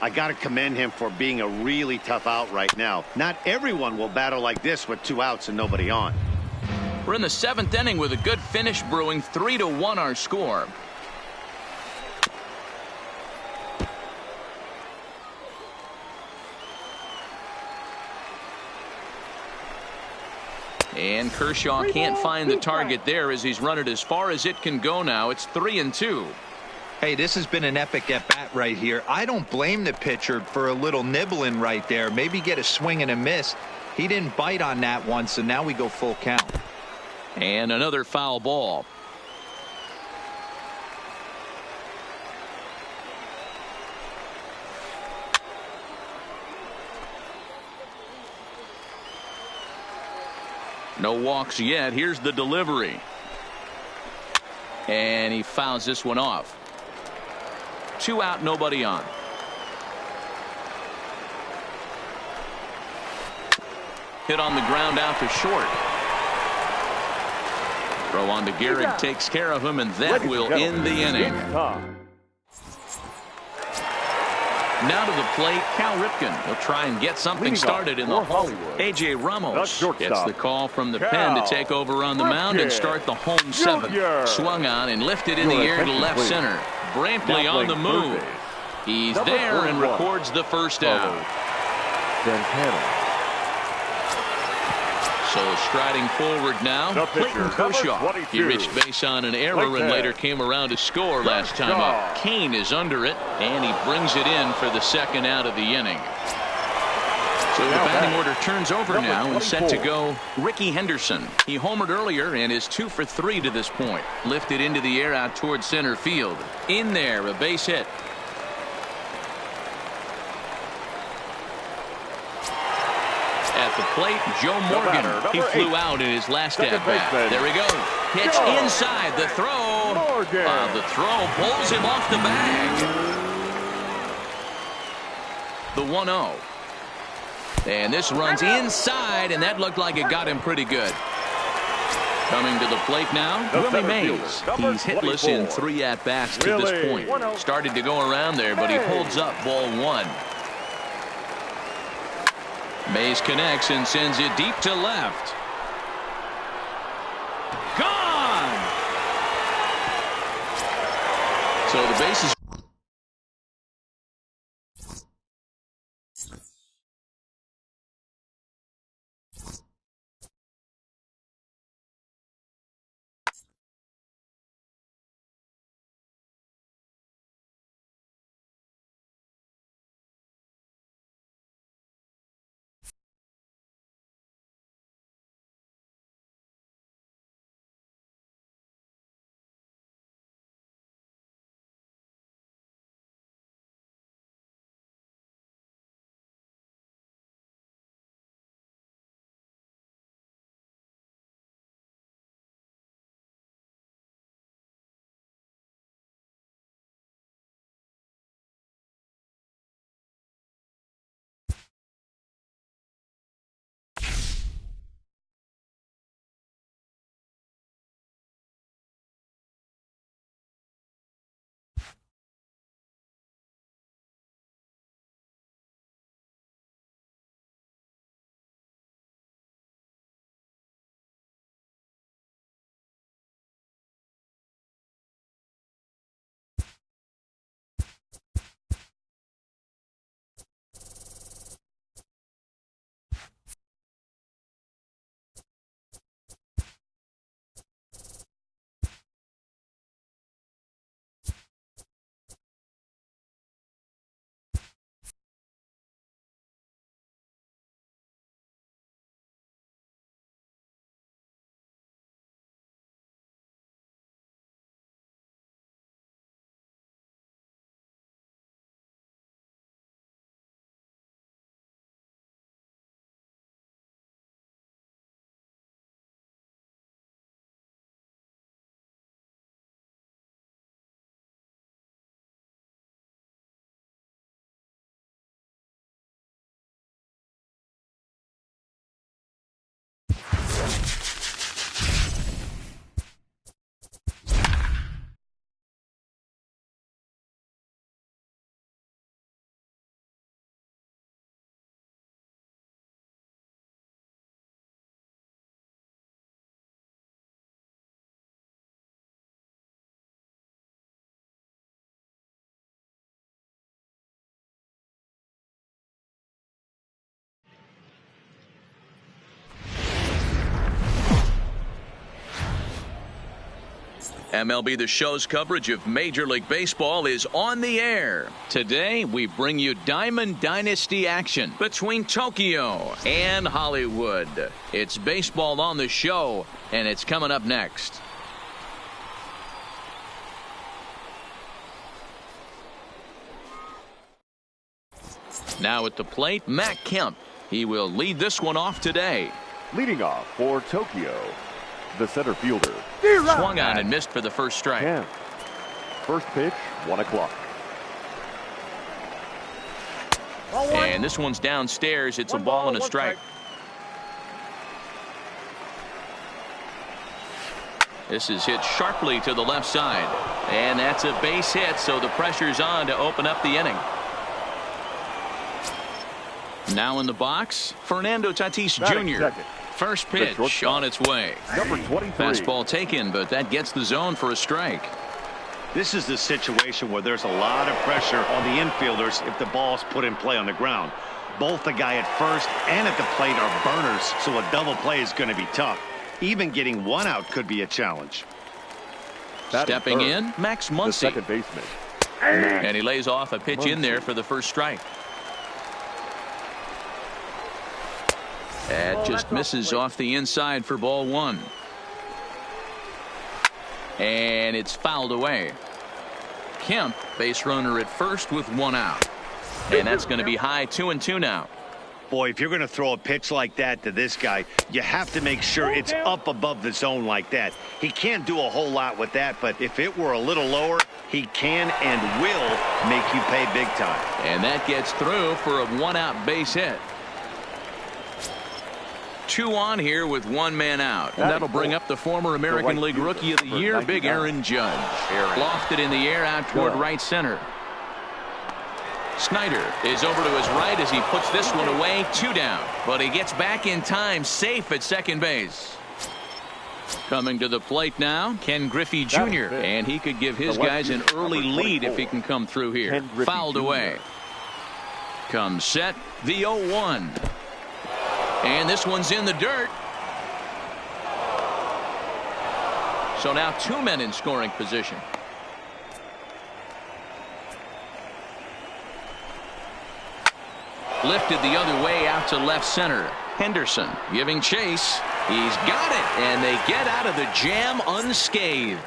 I got to commend him for being a really tough out right now. Not everyone will battle like this with 2 outs and nobody on. We're in the 7th inning with a good finish brewing. 3-1 our score. And Kershaw can't find the target there as he's run it as far as it can go now. It's 3-2. Hey, this has been an epic at-bat right here. I don't blame the pitcher for a little nibbling right there. Maybe get a swing and a miss. He didn't bite on that one, so now we go full count. And another foul ball. No walks yet. Here's the delivery. And he fouls this one off. 2 out, nobody on. Hit on the ground out to short. Throw on to Gehrig, takes care of him, and that will end the inning. Now to the plate, Cal Ripken. He'll try and get something started in the Hollywood. A.J. Ramos gets the call from the pen to take over on the mound and start the home 7th. Swung on and lifted in the air to left center. Brantley on the move. He's there and records the first out. Santana. So striding forward now, Clayton Kershaw. He reached base on an error and later came around to score last time up. Kane is under it, and he brings it in for the second out of the inning. So the batting order turns over now and set to go Ricky Henderson. He homered earlier and is 2 for 3 to this point. Lifted into the air out towards center field. In there, a base hit. At the plate, Joe Morgan. He flew out in his last at-bat. There we go. Pitch inside. The throw. The throw pulls him off the bag. The 1-0. And this runs inside, and that looked like it got him pretty good. Coming to the plate now, Willie Mays. He's hitless in 3 at-bats to this point. Started to go around there, but he holds up ball 1. Mays connects and sends it deep to left. Gone! So the bases MLB The Show's coverage of Major League Baseball is on the air. Today, we bring you Diamond Dynasty action between Tokyo and Hollywood. It's baseball on the show, and it's coming up next. Now at the plate, Matt Kemp. He will lead this one off today. Leading off for Tokyo, the center fielder. Swung on and missed for the first strike. Kemp. First pitch, 1 o'clock. And this one's downstairs. It's a ball and a strike. This is hit sharply to the left side. And that's a base hit, so the pressure's on to open up the inning. Now in the box, Fernando Tatis Jr. First pitch on its way. Number 23. Fastball taken, but that gets the zone for a strike. This is the situation where there's a lot of pressure on the infielders if the ball's put in play on the ground. Both the guy at first and at the plate are burners, so a double play is going to be tough. Even getting one out could be a challenge. Stepping in, Max Muncy. The second baseman. And he lays off a pitch in there for the first strike. That just misses off the inside for ball one. And it's fouled away. Kemp, base runner at first with one out. And that's going to be high 2-2 now. Boy, if you're going to throw a pitch like that to this guy, you have to make sure it's up above the zone like that. He can't do a whole lot with that, but if it were a little lower, he can and will make you pay big time. And that gets through for a one-out base hit. 2 on here with 1 man out. And that'll bring up the former American League Rookie of the Year, Big Aaron Judge. Lofted in the air out toward right center. Snyder is over to his right as he puts this one away. 2 down. But he gets back in time, safe at second base. Coming to the plate now, Ken Griffey Jr. And he could give his guys an early lead if he can come through here. Fouled away. Comes set, the 0-1. And this one's in the dirt. So now 2 men in scoring position. Lifted the other way out to left center. Henderson giving chase. He's got it, and they get out of the jam unscathed.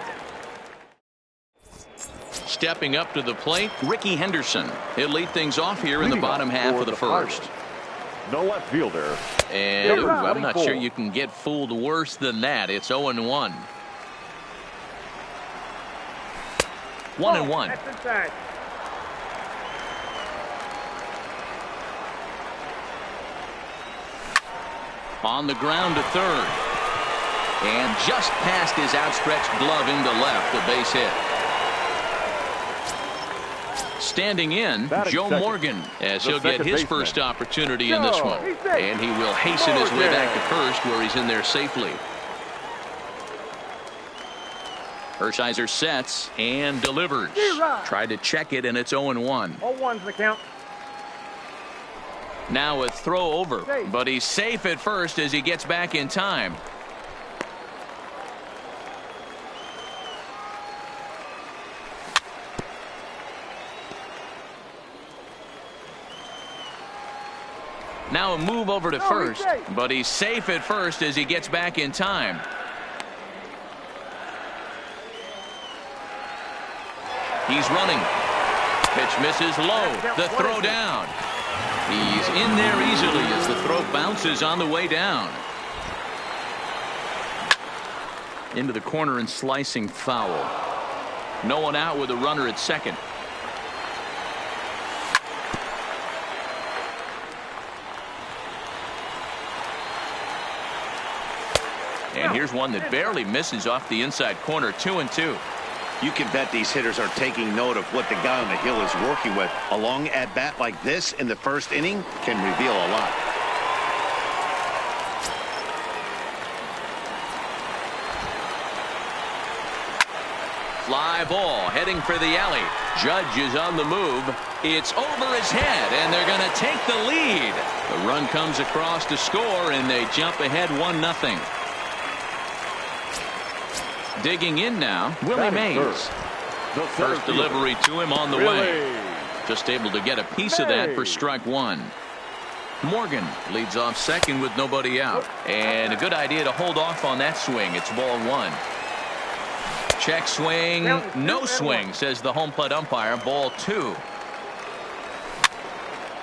Stepping up to the plate, Ricky Henderson. He'll lead things off here in the bottom half of the first. No left fielder. And I'm not sure you can get fooled worse than that. It's 0-1. 1-1. On the ground to third. And just past his outstretched glove into left, a base hit. Standing in, Joe Morgan, as he'll get his first opportunity in this one. And he will hasten his way back to first, where he's in there safely. Hershiser sets and delivers. Tried to check it, and it's 0-1. 0-1's the count. Now a throw over, but he's safe at first as he gets back in time. Now a move over to first, but he's safe at first as he gets back in time. He's running. Pitch misses low. The throw down. He's in there easily as the throw bounces on the way down. Into the corner and slicing foul. No one out with a runner at second. And here's one that barely misses off the inside corner. 2-2. You can bet these hitters are taking note of what the guy on the hill is working with. A long at-bat like this in the first inning can reveal a lot. Fly ball heading for the alley. Judge is on the move. It's over his head, and they're going to take the lead. The run comes across to score, and they jump ahead 1-0. Digging in now, Willie Mays. First delivery to him on the way. Just able to get a piece of that for strike one. Morgan leads off second with nobody out. And a good idea to hold off on that swing. It's ball one. Check swing. No swing, says the home plate umpire. Ball two.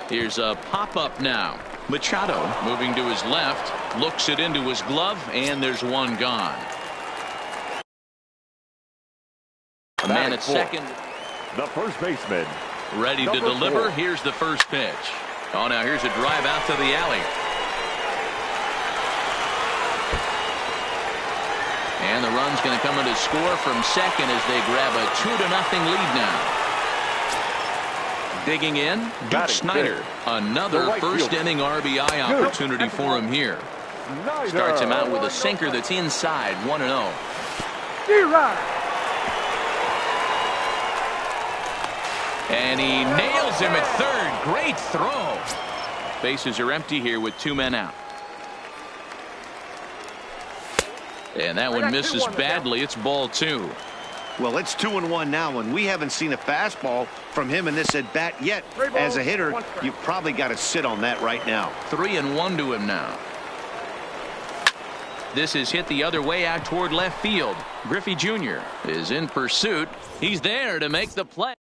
Here's a pop-up now. Machado moving to his left. Looks it into his glove. And there's one gone. A man at second. The first baseman. Ready to deliver. Here's the first pitch. Oh, now here's a drive out to the alley. And the run's going to come in to score from second as they grab a 2-0 lead now. Digging in, Duke Snider. Another first inning RBI opportunity for him here. Starts him out with a sinker that's inside, 1-0. And he nails him at third. Great throw. Bases are empty here with two men out. And that one misses badly. It's ball two. Well, it's 2-1 now, and we haven't seen a fastball from him in this at bat yet. As a hitter, you've probably got to sit on that right now. 3-1 to him now. This is hit the other way out toward left field. Griffey Jr. is in pursuit. He's there to make the play.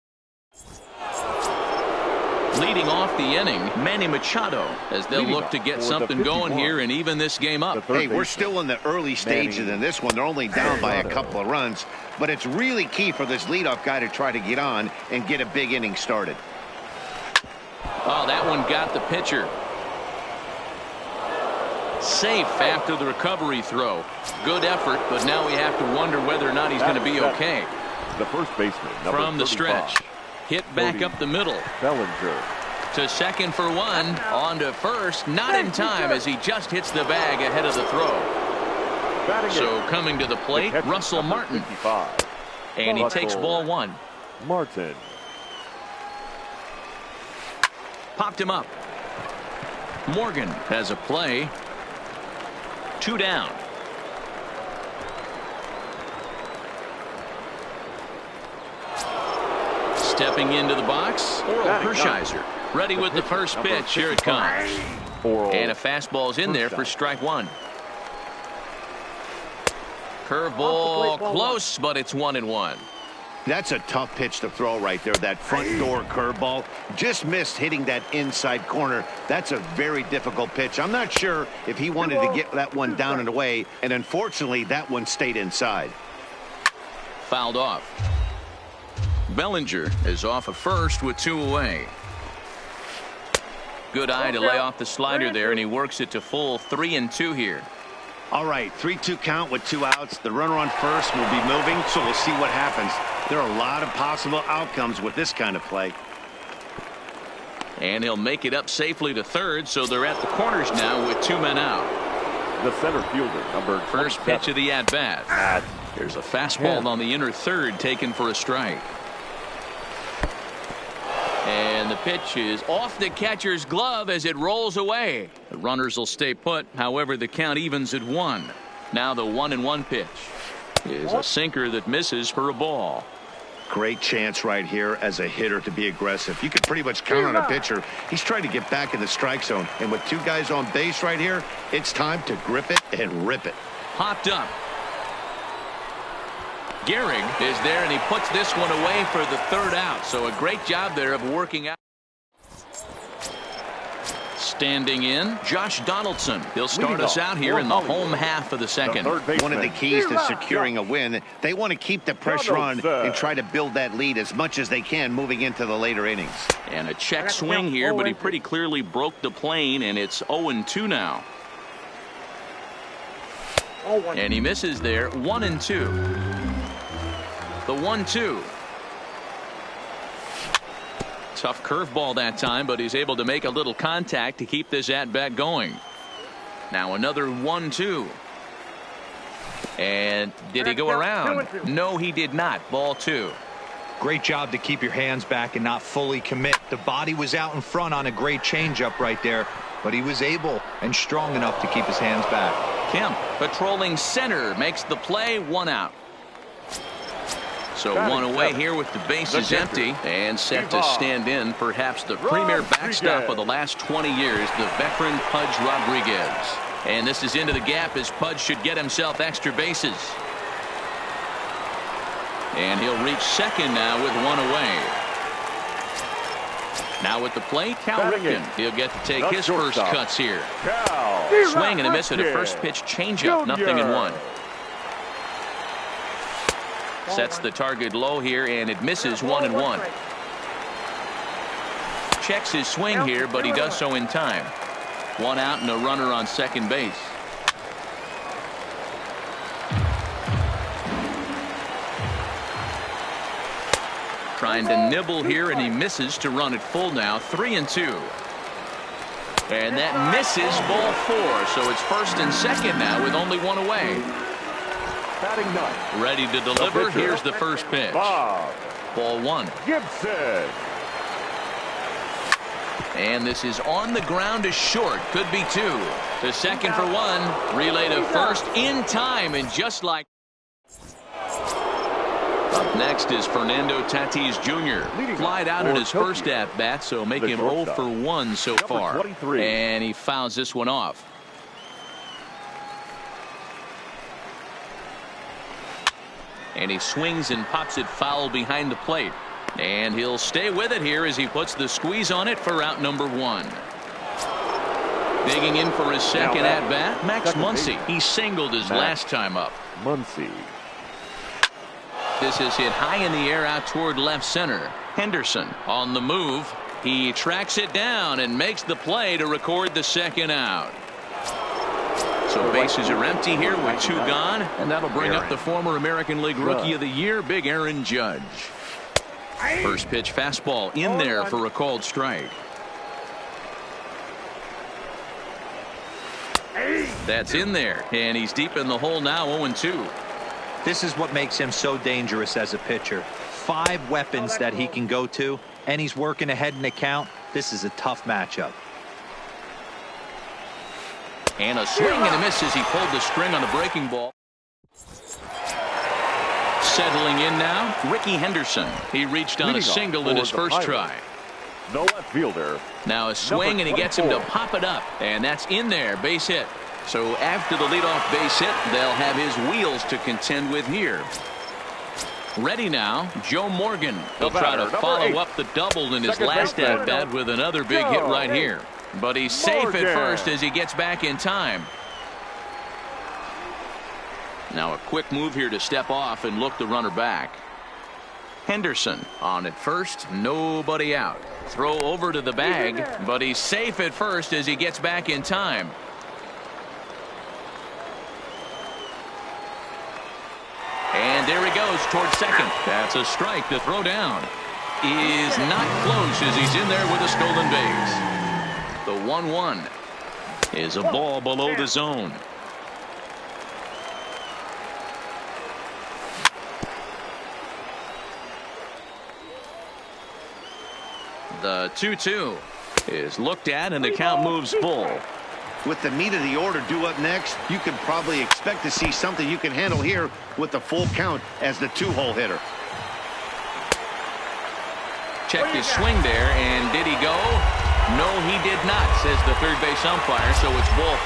Leading off the inning, Manny Machado, as they'll look to get something going here and even this game up. Hey, we're still in the early stages in this one. They're only down by a couple of runs, but it's really key for this leadoff guy to try to get on and get a big inning started. Oh, that one got the pitcher. Safe after the recovery throw. Good effort, but now we have to wonder whether or not he's going to be okay. The first baseman, from the stretch. Hit back up the middle. Bellinger. To second for one. On to first. Not in time as he just hits the bag ahead of the throw. So coming to the plate, Russell Martin. And he takes ball one. Martin. Popped him up. Morgan has a play. 2 down. Stepping into the box, Oral Hershiser. Ready with the first pitch. Here it comes. And a fastball's in there for strike one. Curveball close, but it's 1-1. That's a tough pitch to throw right there. That front door curveball just missed hitting that inside corner. That's a very difficult pitch. I'm not sure if he wanted to get that one down and away, and unfortunately that one stayed inside. Fouled off. Bellinger is off of first with 2 away. Good eye to lay off the slider there, and he works it to full 3-2 here. All right, 3-2 count with 2 outs. The runner on first will be moving, so we'll see what happens. There are a lot of possible outcomes with this kind of play. And he'll make it up safely to third, so they're at the corners now with 2 men out. The center fielder, number 27. First pitch of the at-bat. There's a fastball on the inner third taken for a strike. And the pitch is off the catcher's glove as it rolls away. The runners will stay put. However, the count evens at 1. Now the 1-1 pitch is a sinker that misses for a ball. Great chance right here as a hitter to be aggressive. You could pretty much count on a pitcher. He's trying to get back in the strike zone. And with 2 guys on base right here, it's time to grip it and rip it. Popped up. Gehrig is there, and he puts this one away for the 3rd out. So a great job there of working out. Standing in, Josh Donaldson. He'll start us out here in the home half of the second. One of the keys to securing a win, they want to keep the pressure on and try to build that lead as much as they can moving into the later innings. And a check swing here, but he pretty clearly broke the plane, and it's 0-2 now. And he misses there. 1-2. The 1-2. Tough curveball that time, but he's able to make a little contact to keep this at-bat going. Now another 1-2. And did he go around? No, he did not. Ball 2. Great job to keep your hands back and not fully commit. The body was out in front on a great changeup right there, but he was able and strong enough to keep his hands back. Kemp patrolling center makes the play. 1 out. So one away here with the bases empty and set to stand in perhaps the premier backstop of the last 20 years, the veteran Pudge Rodriguez. And this is into the gap as Pudge should get himself extra bases. And he'll reach second now with one away. Now at the plate, Cal Ripken. He'll get to take his first cuts here. Swing and a miss at a first pitch changeup, 0-1. Sets the target low here, and it misses 1-1. Checks his swing here, but he does so in time. One out and a runner on second base. Trying to nibble here, and he misses to run it full now. 3-2. And that misses, ball 4. So it's first and second now with only one away. Batting ninth. Ready to deliver. Here's the first pitch. Bob Ball 1. Gibson. And this is on the ground to short. Could be 2. To second for 1. Relay to first in time. And just like. Up next is Fernando Tatis Jr. Flied out in his first at-bat, so make him 0 for 1 so far. And he fouls this one off. And he swings and pops it foul behind the plate. And he'll stay with it here as he puts the squeeze on it for out number 1. Digging in for his second at-bat, Max Muncy. He singled his last time up. Muncy. This is hit high in the air out toward left center. Henderson on the move. He tracks it down and makes the play to record the second out. So bases are empty here with 2 gone, and that'll bring up the former American League Rookie of the Year, Big Aaron Judge. First pitch fastball in there for a called strike. That's in there, and he's deep in the hole now, 0-2. This is what makes him so dangerous as a pitcher. 5 weapons that he can go to, and he's working ahead in the count. This is a tough matchup. And a swing and a miss as he pulled the string on the breaking ball. Settling in now, Ricky Henderson. He reached on a single in his first try. No left fielder. Now a swing, and he gets him to pop it up. And that's in there, base hit. So after the leadoff base hit, they'll have his wheels to contend with here. Ready now, Joe Morgan. He'll try to follow up the double in his last at-bat with another big hit right here. But he's safe at first as he gets back in time. Now a quick move here to step off and look the runner back. Henderson on at first, nobody out. Throw over to the bag, but he's safe at first as he gets back in time. And there he goes towards second. That's a strike. The throw down is not close as he's in there with a stolen base. The 1-1 is a ball below the zone. The 2-2 is looked at, and the count moves full. With the meat of the order due up next, you can probably expect to see something you can handle here with the full count as the 2-hole hitter. Checked his swing there, and did he go? No, he did not, says the third base umpire, so it's ball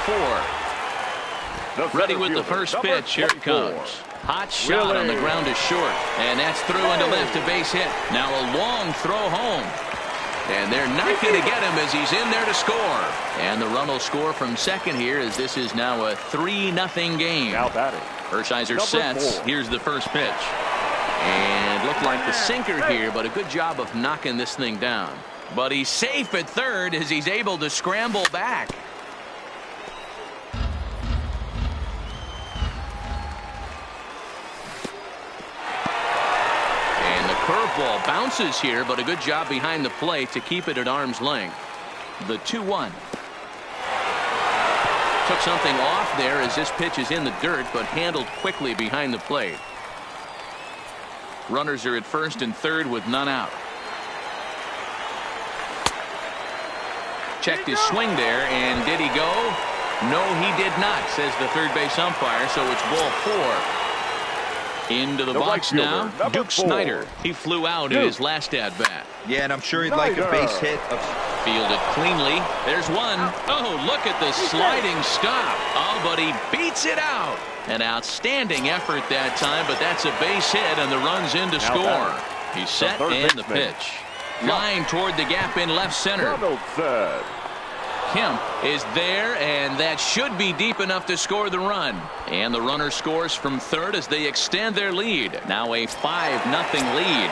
4. Ready with the first pitch. Here it comes. Hot shot on the ground is short, and that's through into left, a base hit. Now a long throw home. And they're not going to get him as he's in there to score. And the run will score from second here as this is now a 3-0 game. Now batting. Hershiser sets. Here's the first pitch. And looked like the sinker here, but a good job of knocking this thing down. But he's safe at third as he's able to scramble back. Curveball bounces here, but a good job behind the plate to keep it at arm's length. The 2-1. Took something off there as this pitch is in the dirt, but handled quickly behind the plate. Runners are at first and third with none out. Checked his swing there, and did he go? No, he did not, says the third base umpire, so it's ball 4. Into the The box right now, fielder, number Duke 4. Snyder. He flew out in his last at-bat. Yeah, and I'm sure he'd like a base hit. Fielded cleanly. There's one. Oh, look at the sliding stop. Oh, but he beats it out. An outstanding effort that time, but that's a base hit, and the run's in to score. He's set and the pitch. Line toward the gap in left center. Donaldson. Kemp is there, and that should be deep enough to score the run. And the runner scores from third as they extend their lead. Now a 5-0 lead.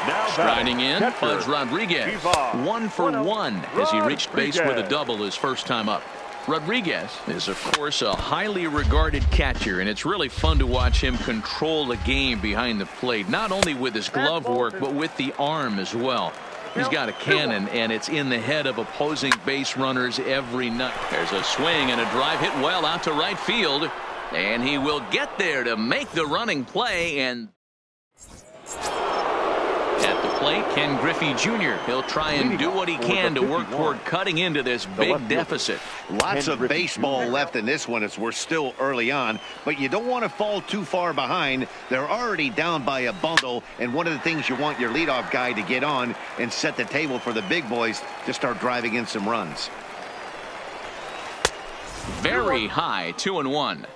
Now Striding in, catcher, Pudge Rodriguez. Ivan 1 for 1 as he reached base with a Rodriguez. double his first time up. Rodriguez is, of course, a highly regarded catcher, and it's really fun to watch him control the game behind the plate, not only with his glove work, but with the arm as well. He's got a cannon, and it's in the head of opposing base runners every night. There's a swing and a drive hit well out to right field, and he will get there to make the running play. And at the plate, Ken Griffey Jr. He'll try and do what he can to work toward cutting into this big deficit. Lots of baseball left in this one as we're still early on, but you don't want to fall too far behind. They're already down by a bundle, and one of the things you want your leadoff guy to get on and set the table for the big boys to start driving in some runs. Very high, 2-1.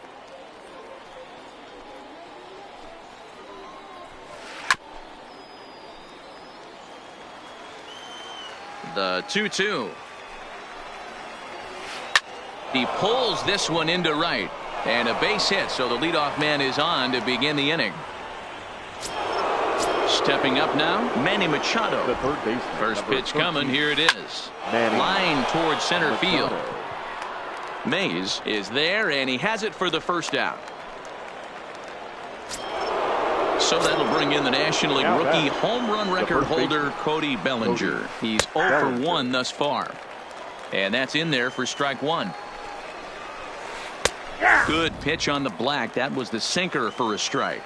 The 2-2. He pulls this one into right, and a base hit, so the leadoff man is on to begin the inning. Stepping up now, Manny Machado. The third baseman, First number pitch coming. 13. Here it is. Manny Line towards center Machado. field. Mays is there, and he has it for the first out. So that'll bring in the National League Now rookie back. home run record first baseman, holder Cody Bellinger. He's 0 for 1 thus far. And that's in there for strike one. Good pitch on the black. That was the sinker for a strike.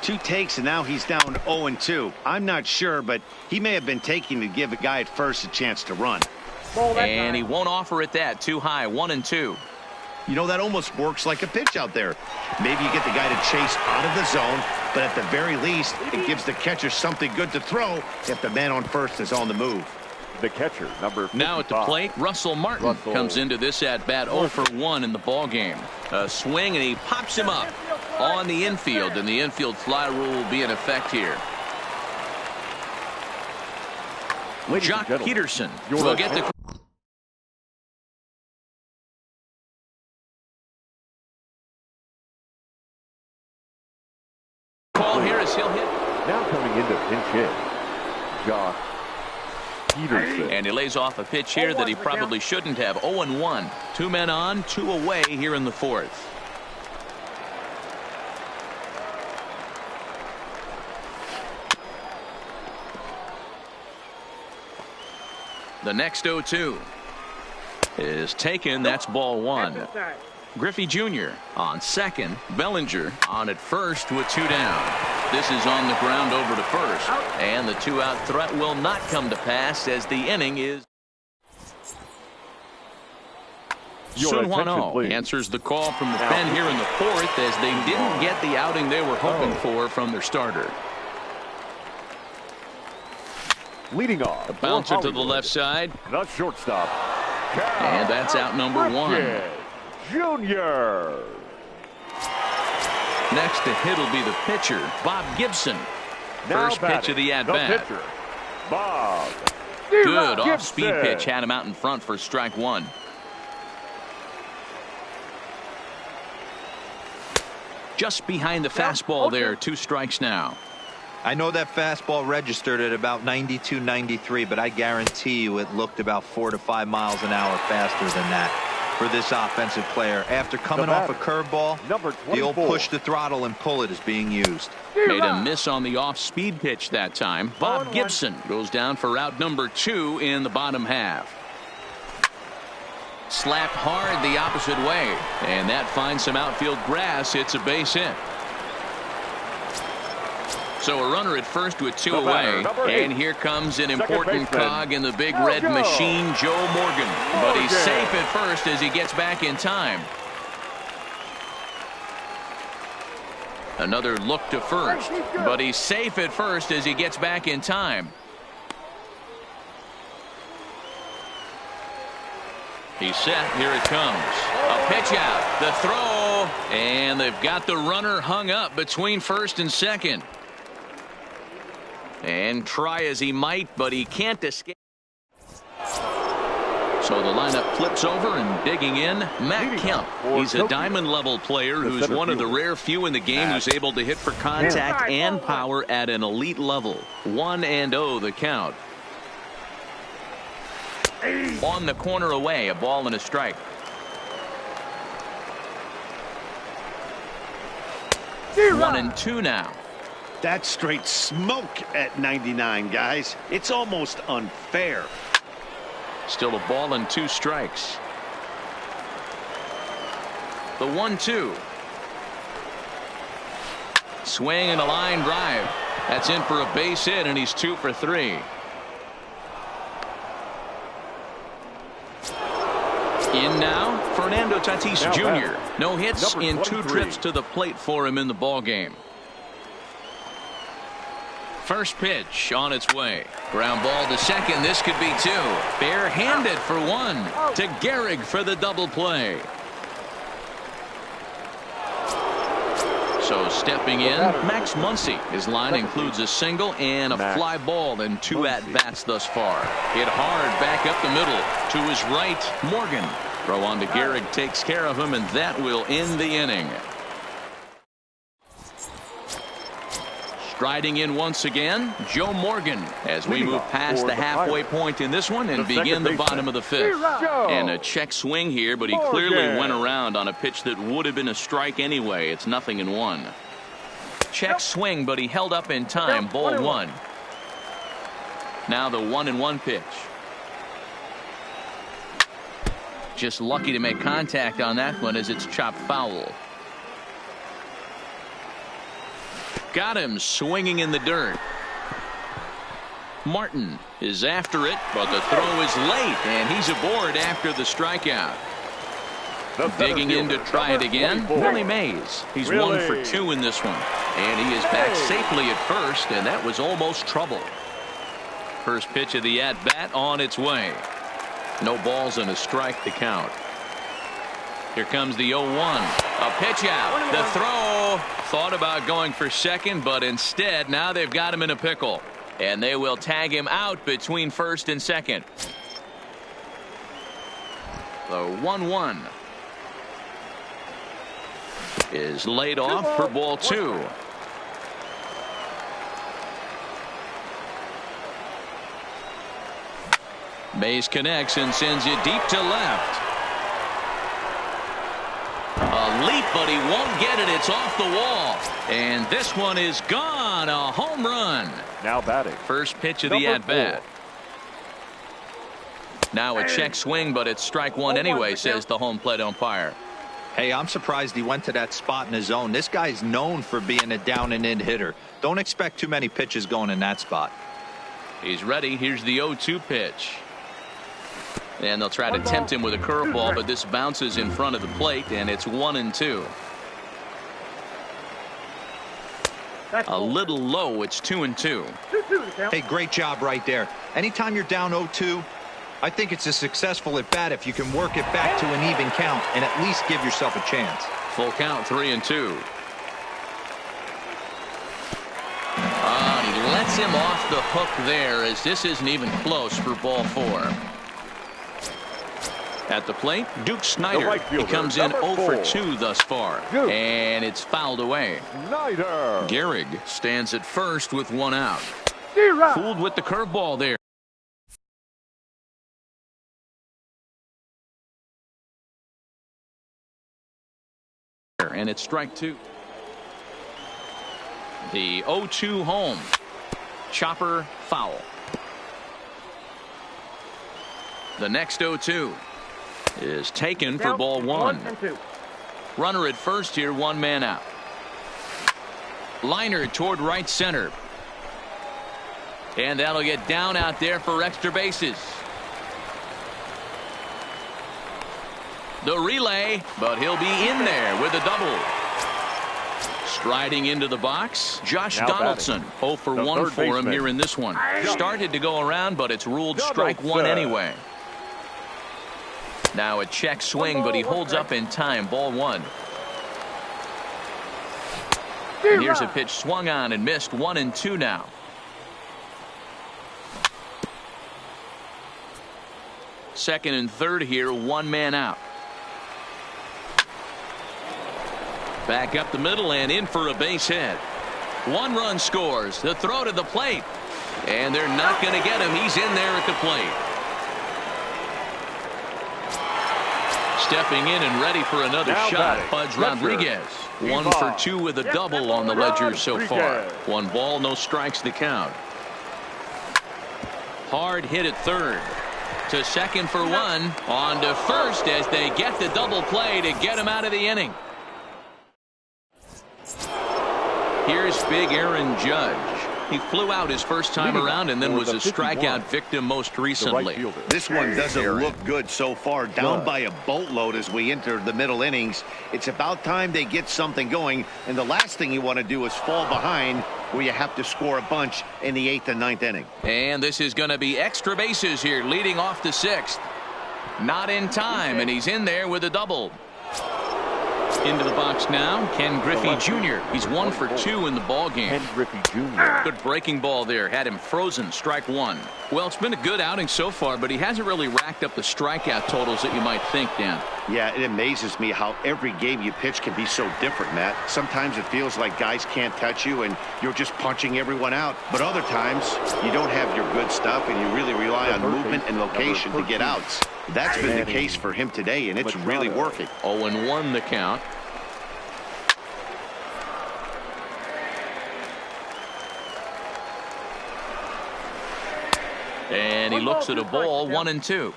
2 takes, and now he's down 0-2. I'm not sure, but he may have been taking to give a guy at first a chance to run. And he won't offer it that. Too high, 1-2. You know, that almost works like a pitch out there. Maybe you get the guy to chase out of the zone, but at the very least, it gives the catcher something good to throw if the man on first is on the move. The catcher, number 55. Now at the plate, Russell Martin comes into this at-bat 0 for 1 in the ball game. A swing, and he pops him up on the infield, and the infield fly rule will be in effect here. Ladies and Jock gentlemen, Peterson your will get the call here as he'll hit. Now coming into pinch hit, Jock Peterson. And he lays off a pitch here that he probably shouldn't have. 0-1. 2 men on, 2 away here in the fourth. The next 0-2 is taken. That's ball 1. Griffey Jr. on second. Bellinger on at first with 2 down. This is on the ground over to first. And the 2-out threat will not come to pass as the inning is. Sun Hwan-Oh answers the call from the pen here in the fourth as they didn't get the outing they were hoping for from their starter. Leading off. A bouncer to the left side. The shortstop. And that's out number 1. Junior. Next to hit will be the pitcher, Bob Gibson. Now First pitch of the at-bat. pitcher, Bob. Good Gibson. off-speed pitch. Had him out in front for strike 1. Just behind the fastball there. 2 strikes now. I know that fastball registered at about 92, 93, but I guarantee you it looked about 4 to 5 miles an hour faster than that for this offensive player. After coming off a curveball, the old push the throttle and pull it is being used. Made a miss on the off-speed pitch that time. Bob Gibson goes down for out number 2 in the bottom half. Slapped hard the opposite way, and that finds some outfield grass. It's a base hit. So a runner at first with 2 away, and here comes an important cog in the big red machine, Joe Morgan. But he's safe at first as he gets back in time. Another look to first, but he's safe at first as he gets back in time. He's set. Here it comes. A pitch out. The throw. And they've got the runner hung up between first and second. And try as he might, but he can't escape. So the lineup flips over and digging in, Matt Kemp. He's a diamond-level player who's one of the rare few in the game who's able to hit for contact and power at an elite level. 1-0 the count. On the corner away, a ball and a strike. One and two now. That's straight smoke at 99, guys. It's almost unfair. Still a ball and two strikes. The 1-2. Swing and a line drive. That's in for a base hit, and he's 2 for 3. In now, Fernando Tatis Jr. No hits in 2 trips to the plate for him in the ball game. First pitch on its way. Ground ball to second. This could be 2. Barehanded for 1 to Gehrig for the double play. So stepping in, Max Muncy. His line includes a single and a fly ball and 2 at-bats thus far. Hit hard back up the middle. To his right, Morgan. Throw on to Gehrig takes care of him, and that will end the inning. Striding in once again, Joe Morgan, as we move past the halfway point in this one and begin the bottom of the 5th. And a check swing here, but he clearly went around on a pitch that would have been a strike anyway. It's 0-1. Check swing, but he held up in time. Ball 1. Now the 1-1 pitch. Just lucky to make contact on that one as it's chopped foul. Got him swinging in the dirt. Martin is after it, but the throw is late, and he's aboard after the strikeout. Digging in to try it again, Willie Mays. He's 1 for 2 in this one, and he is back safely at first, and that was almost trouble. First pitch of the at-bat on its way. No balls and a strike to count. Here comes the 0-1. A pitch out. The throw. Thought about going for second, but instead now they've got him in a pickle. And they will tag him out between first and second. The 1-1 is laid off for ball 2. Mays connects and sends it deep to left. A leap, but he won't get it. It's off the wall. And this one is gone. A home run. Now batting. First pitch of the at-bat. Now a check swing, but it's strike 1 anyway, says the home plate umpire. Hey, I'm surprised he went to that spot in his zone. This guy's known for being a down and in hitter. Don't expect too many pitches going in that spot. He's ready. Here's the 0-2 pitch. And they'll try to tempt him with a curveball, but this bounces in front of the plate, and it's 1-2. A little low. It's 2-2. Hey, great job right there. Anytime you're down 0-2, I think it's a successful at bat if you can work it back to an even count and at least give yourself a chance. Full count, 3-2. He lets him off the hook there, as this isn't even close for ball 4. At the plate, Duke Snider. He comes in 0 for 2 thus far. And it's fouled away. Gehrig stands at first with 1 out. Fooled with the curveball there. And it's strike 2. The 0-2 home. Chopper foul. The next 0-2 is taken for ball 1. Runner at first here, 1 man out. Liner toward right center. And that'll get down out there for extra bases. The relay, but he'll be in there with a double. Riding into the box, Josh Now Donaldson. 0 for 1 for him baseman. here in this one. Started to go around, but it's ruled strike Donaldson. one anyway. Now a check swing, but he holds up in time. Ball 1. And here's a pitch swung on and missed. 1-2 now. Second and third here, one man out. Back up the middle and in for a base hit. 1 run scores. The throw to the plate. And they're not going to get him. He's in there at the plate. Stepping in and ready for another Now shot, batting, Pudge Ledger. Rodriguez. 1 for 2 with a double on the ledger so far. Rodriguez. 1 ball, no strikes the count. Hard hit at third. To second for 1. On to first as they get the double play to get him out of the inning. Here's big Aaron Judge. He flew out his first time around and then was a strikeout victim most recently. This one doesn't look good so far. Down by a boatload as we enter the middle innings. It's about time they get something going. And the last thing you want to do is fall behind where you have to score a bunch in the 8th and 9th inning. And this is going to be extra bases here leading off the 6th. Not in time, and he's in there with a double. Into the box now, Ken Griffey Jr. He's 1 for 2 in the ball game. Ken Griffey Jr. Good breaking ball there. Had him frozen. Strike 1. Well, it's been a good outing so far, but he hasn't really racked up the strikeout totals that you might think, Dan. Yeah, it amazes me how every game you pitch can be so different, Matt. Sometimes it feels like guys can't touch you and you're just punching everyone out. But other times you don't have your good stuff and you really rely on movement and location to get outs. That's been the case for him today, and it's really working. 0-1 the count. And he looks at a ball. 1-2.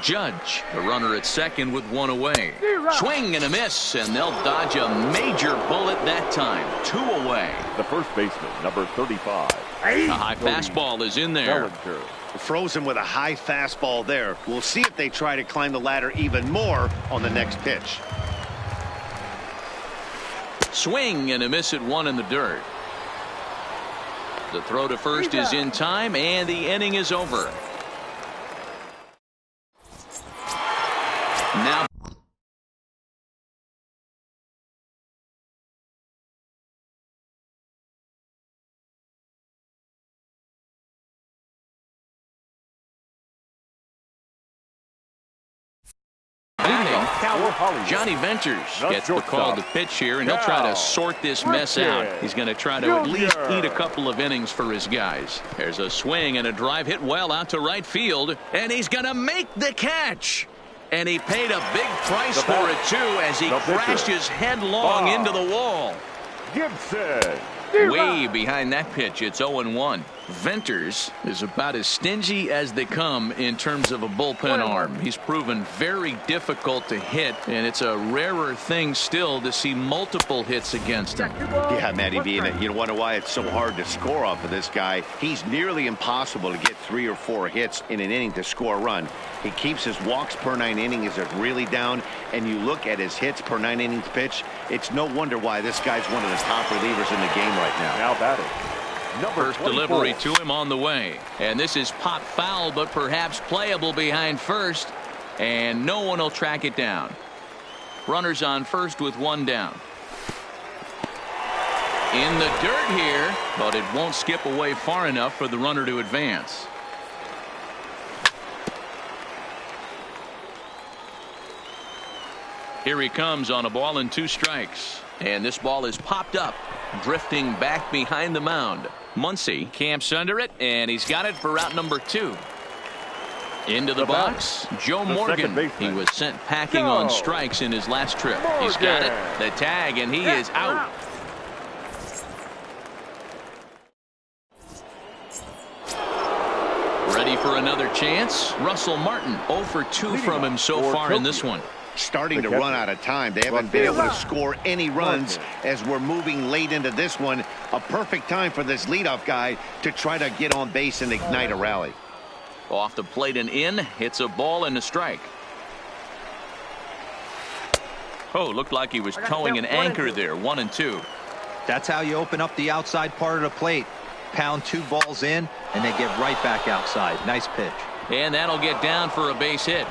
Judge, the runner at second with 1 away. Swing and a miss, and they'll dodge a major bullet that time. 2 away. The first baseman, number 35. A high fastball is in there. Bellinger. Frozen with a high fastball there. We'll see if they try to climb the ladder even more on the next pitch. Swing and a miss at 1 in the dirt. The throw to first is in time, and the inning is over. Now Johnny Venters gets the call to pitch here, and he'll try to sort this mess out. He's going to try to at least eat a couple of innings for his guys. There's a swing and a drive hit well out to right field, and he's going to make the catch. And he paid a big price for it, too, as he crashes headlong into the wall. Gibson. Way behind that pitch. It's 0-1. Venters is about as stingy as they come in terms of a bullpen arm. He's proven very difficult to hit, and it's a rarer thing still to see multiple hits against him. Yeah, Matty B, and you wonder why it's so hard to score off of this guy. He's nearly impossible to get 3 or 4 hits in an inning to score a run. He keeps his walks per 9 innings is really down, and you look at his hits per 9 innings pitch, it's no wonder why this guy's one of the top relievers in the game right now. Now batting. First delivery to him on the way, and this is pop foul, but perhaps playable behind first, and no one will track it down. Runners on first with 1 down. In the dirt here, but it won't skip away far enough for the runner to advance. Here he comes on a ball and 2 strikes, and this ball is popped up, drifting back behind the mound. Muncy camps under it, and he's got it for route number 2. Into the box, Joe Morgan. He was sent packing on strikes in his last trip. He's got it, the tag, and he is out. Ready for another chance? Russell Martin, 0 for 2 from him so far in this one. Starting to run out of time. They haven't been able to score any runs as we're moving late into this one. A perfect time for this leadoff guy to try to get on base and ignite a rally. Off the plate and in. Hits a ball and a strike. Oh, looked like he was towing an anchor there. 1-2. That's how you open up the outside part of the plate. Pound 2 balls in, and they get right back outside. Nice pitch. And that'll get down for a base hit.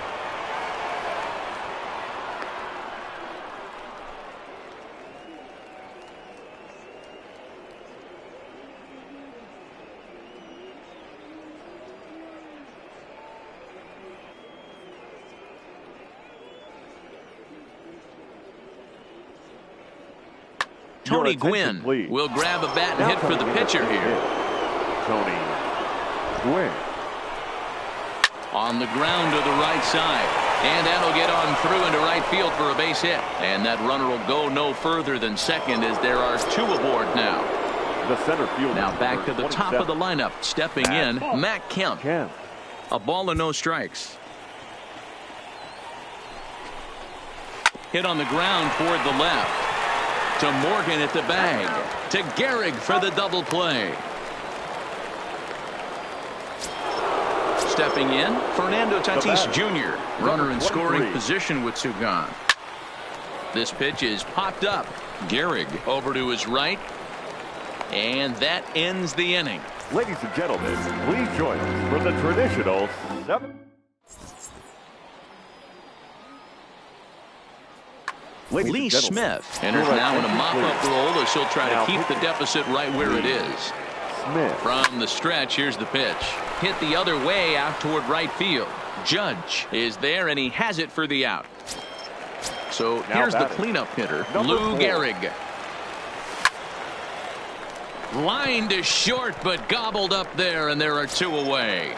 Tony Gwynn will grab a bat and hit for the pitcher here. Tony Gwynn. On the ground to the right side. And that'll get on through into right field for a base hit. And that runner will go no further than second as there are 2 aboard now. The center fielder. Now back to the top of the lineup. Stepping in, Matt Kemp. A ball and no strikes. Hit on the ground toward the left. To Morgan at the bag. To Gehrig for the double play. Stepping in, Fernando Tatis Jr. Runner in scoring position with 2 gone. This pitch is popped up. Gehrig over to his right. And that ends the inning. Ladies and gentlemen, please join us for the traditional 7th. Lee Smith enters now in a mop-up role as he'll try to keep the deficit right where it is. From the stretch, here's the pitch. Hit the other way out toward right field. Judge is there, and he has it for the out. So here's the cleanup hitter, Lou Gehrig. Line to short, but gobbled up there, and there are 2 away.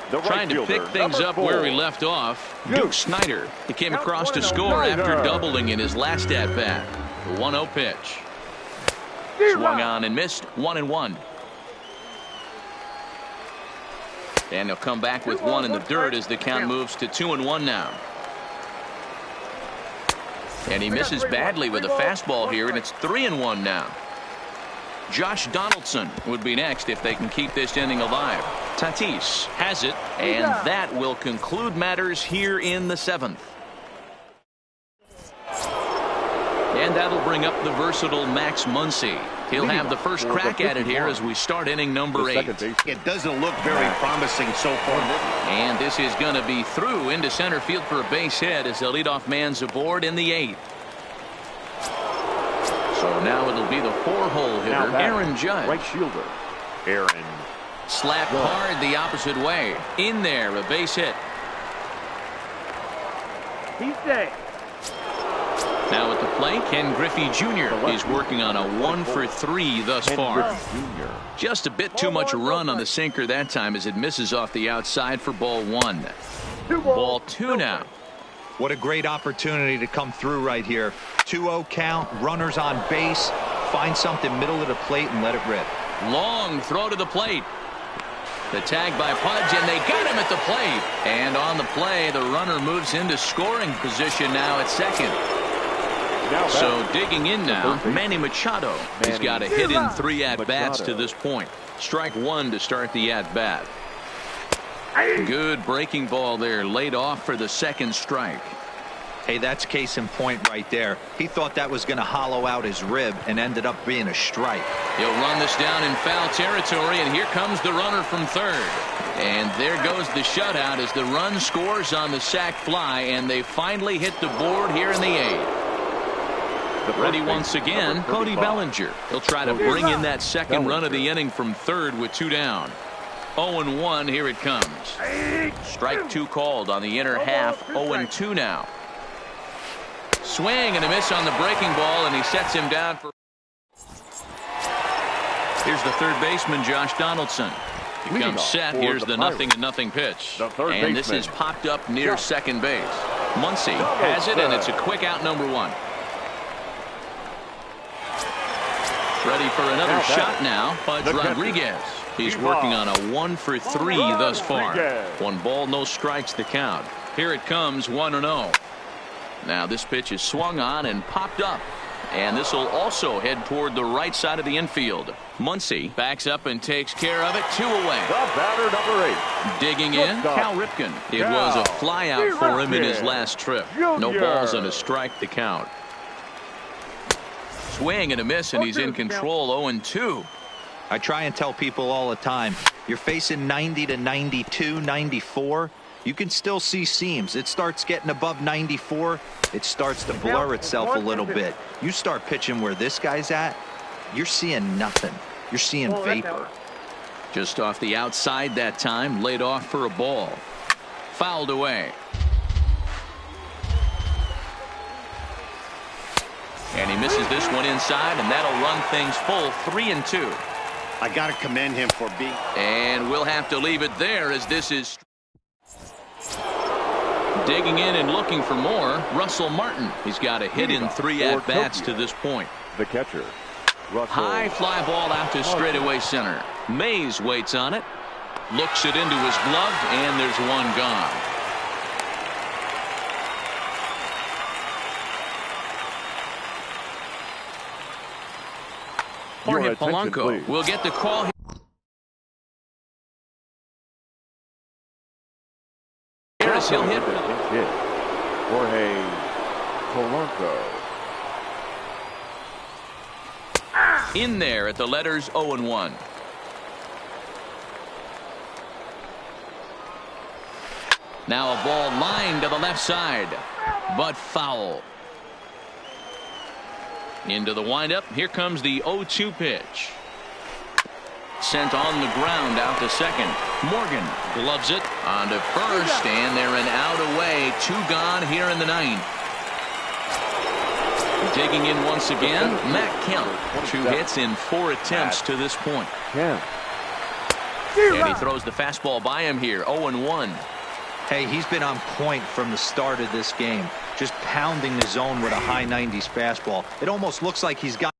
Trying to pick things up where he left off. Duke Snider. He came across to score after doubling in his last at-bat. The 1-0 pitch. Swung on and missed. 1-1. And he'll come back with 1 in the dirt as the count moves to 2-1 now. And he misses badly with a fastball here, and it's 3-1 now. Josh Donaldson would be next if they can keep this inning alive. Tatis has it, and that will conclude matters here in the 7th. And that'll bring up the versatile Max Muncy. He'll have the first crack at it here as we start inning number 8. It doesn't look very promising so far. And this is going to be through into center field for a base hit as the leadoff man's aboard in the 8th. So now it'll be the 4-hole hitter, Aaron Judge. Right fielder, Aaron. Slapped hard the opposite way. In there, a base hit. He's safe. Now at the plate, Ken Griffey Jr. is working on a 1-for-3 thus far. Just a bit too much run on the sinker that time as it misses off the outside for ball 1. Ball 2 now. What a great opportunity to come through right here. 2-0 count, runners on base. Find something middle of the plate and let it rip. Long throw to the plate. The tag by Pudge, and they got him at the plate. And on the play, the runner moves into scoring position now at second. So digging in now, Manny Machado. He's got a hit in 3 at-bats to this point. Strike 1 to start the at-bat. Good breaking ball there, laid off for the 2nd strike. Hey, that's case in point right there. He thought that was going to hollow out his rib and ended up being a strike. He'll run this down in foul territory, and here comes the runner from third. And there goes the shutout as the run scores on the sac fly, and they finally hit the board here in the 8th. Ready once again, Cody Bellinger. He'll try to bring in that second run of the inning from third with 2 down. 0-1, here it comes. Strike 2 called on the inner half. 0-2 now. Swing and a miss on the breaking ball, and he sets him down for. Here's the third baseman, Josh Donaldson. He comes set. Here's the 0-0 pitch. And this is popped up near second base. Muncy has it, and it's a quick out, number 1. Ready for another shot now, Pudge Rodriguez. He's working on a 1-for-3 thus far. 1 ball, no strikes the count. Here it comes, 1-0. Now this pitch is swung on and popped up. And this will also head toward the right side of the infield. Muncy backs up and takes care of it. 2 away. The batter, number 8. Digging in, Cal Ripken. It was a fly out for him in his last trip. No balls and a strike to count. swing and a miss, and he's in control. 0-2. I try and tell people all the time, you're facing 90 to 92, 94. You can still see seams. It starts getting above 94. It starts to blur itself a little bit. You start pitching where this guy's at, you're seeing nothing. You're seeing vapor. Just off the outside that time, laid off for a ball. Fouled away. And he misses this one inside, and that'll run things full. 3-2. I got to commend him for being. And we'll have to leave it there, as this is digging in and looking for more. Russell Martin. He's got a hit in 3 at-bats to this point. The catcher, Russell. High fly ball out to straightaway center. Mays waits on it. Looks it into his glove, and there's one gone. Jorge Polanco will get the call. Here as he'll hit. Jorge Polanco. In there at the letters 0-1. Now a ball lined to the left side, but foul. Into the windup. Here comes the 0-2 pitch. Sent on the ground out to second. Morgan gloves it onto first, and they're an out away. 2 gone here in the 9th. Digging in once again, Matt Kemp. 2 hits in 4 attempts to this point. Yeah. And he throws the fastball by him here. 0-1. Hey, he's been on point from the start of this game. Just pounding the zone with a high 90s fastball. It almost looks like he's got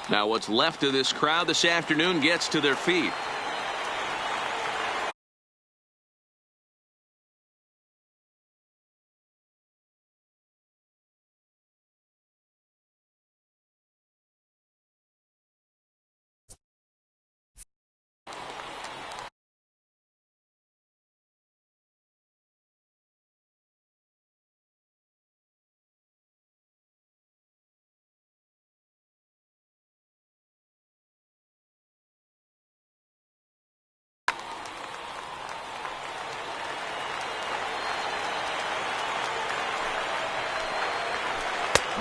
Now what's left of this crowd this afternoon gets to their feet.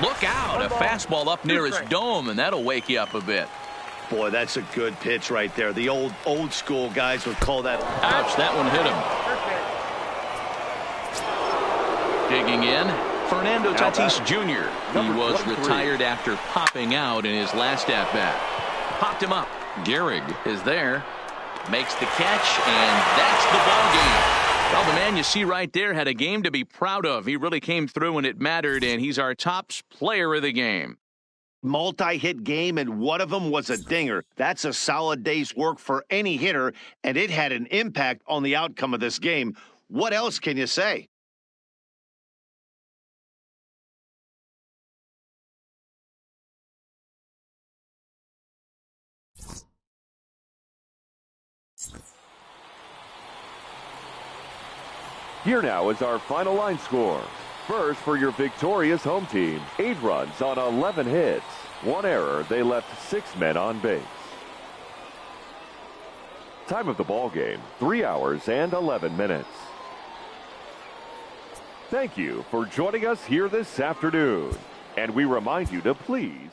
Look out, a fastball up near his dome, and that'll wake you up a bit. Boy, that's a good pitch right there. The old school guys would call that. Ouch, that one hit him. Digging in, Fernando Tatis Jr. He was retired after popping out in his last at-bat. Popped him up. Gehrig is there, makes the catch, and that's the ball game. Well, the man you see right there had a game to be proud of. He really came through when it mattered, and he's our top player of the game. Multi-hit game, and one of them was a dinger. That's a solid day's work for any hitter, and it had an impact on the outcome of this game. What else can you say? Here now is our final line score. First, for your victorious home team, 8 runs on 11 hits. 1 error, they left 6 men on base. Time of the ball game, 3 hours and 11 minutes. Thank you for joining us here this afternoon. And we remind you to please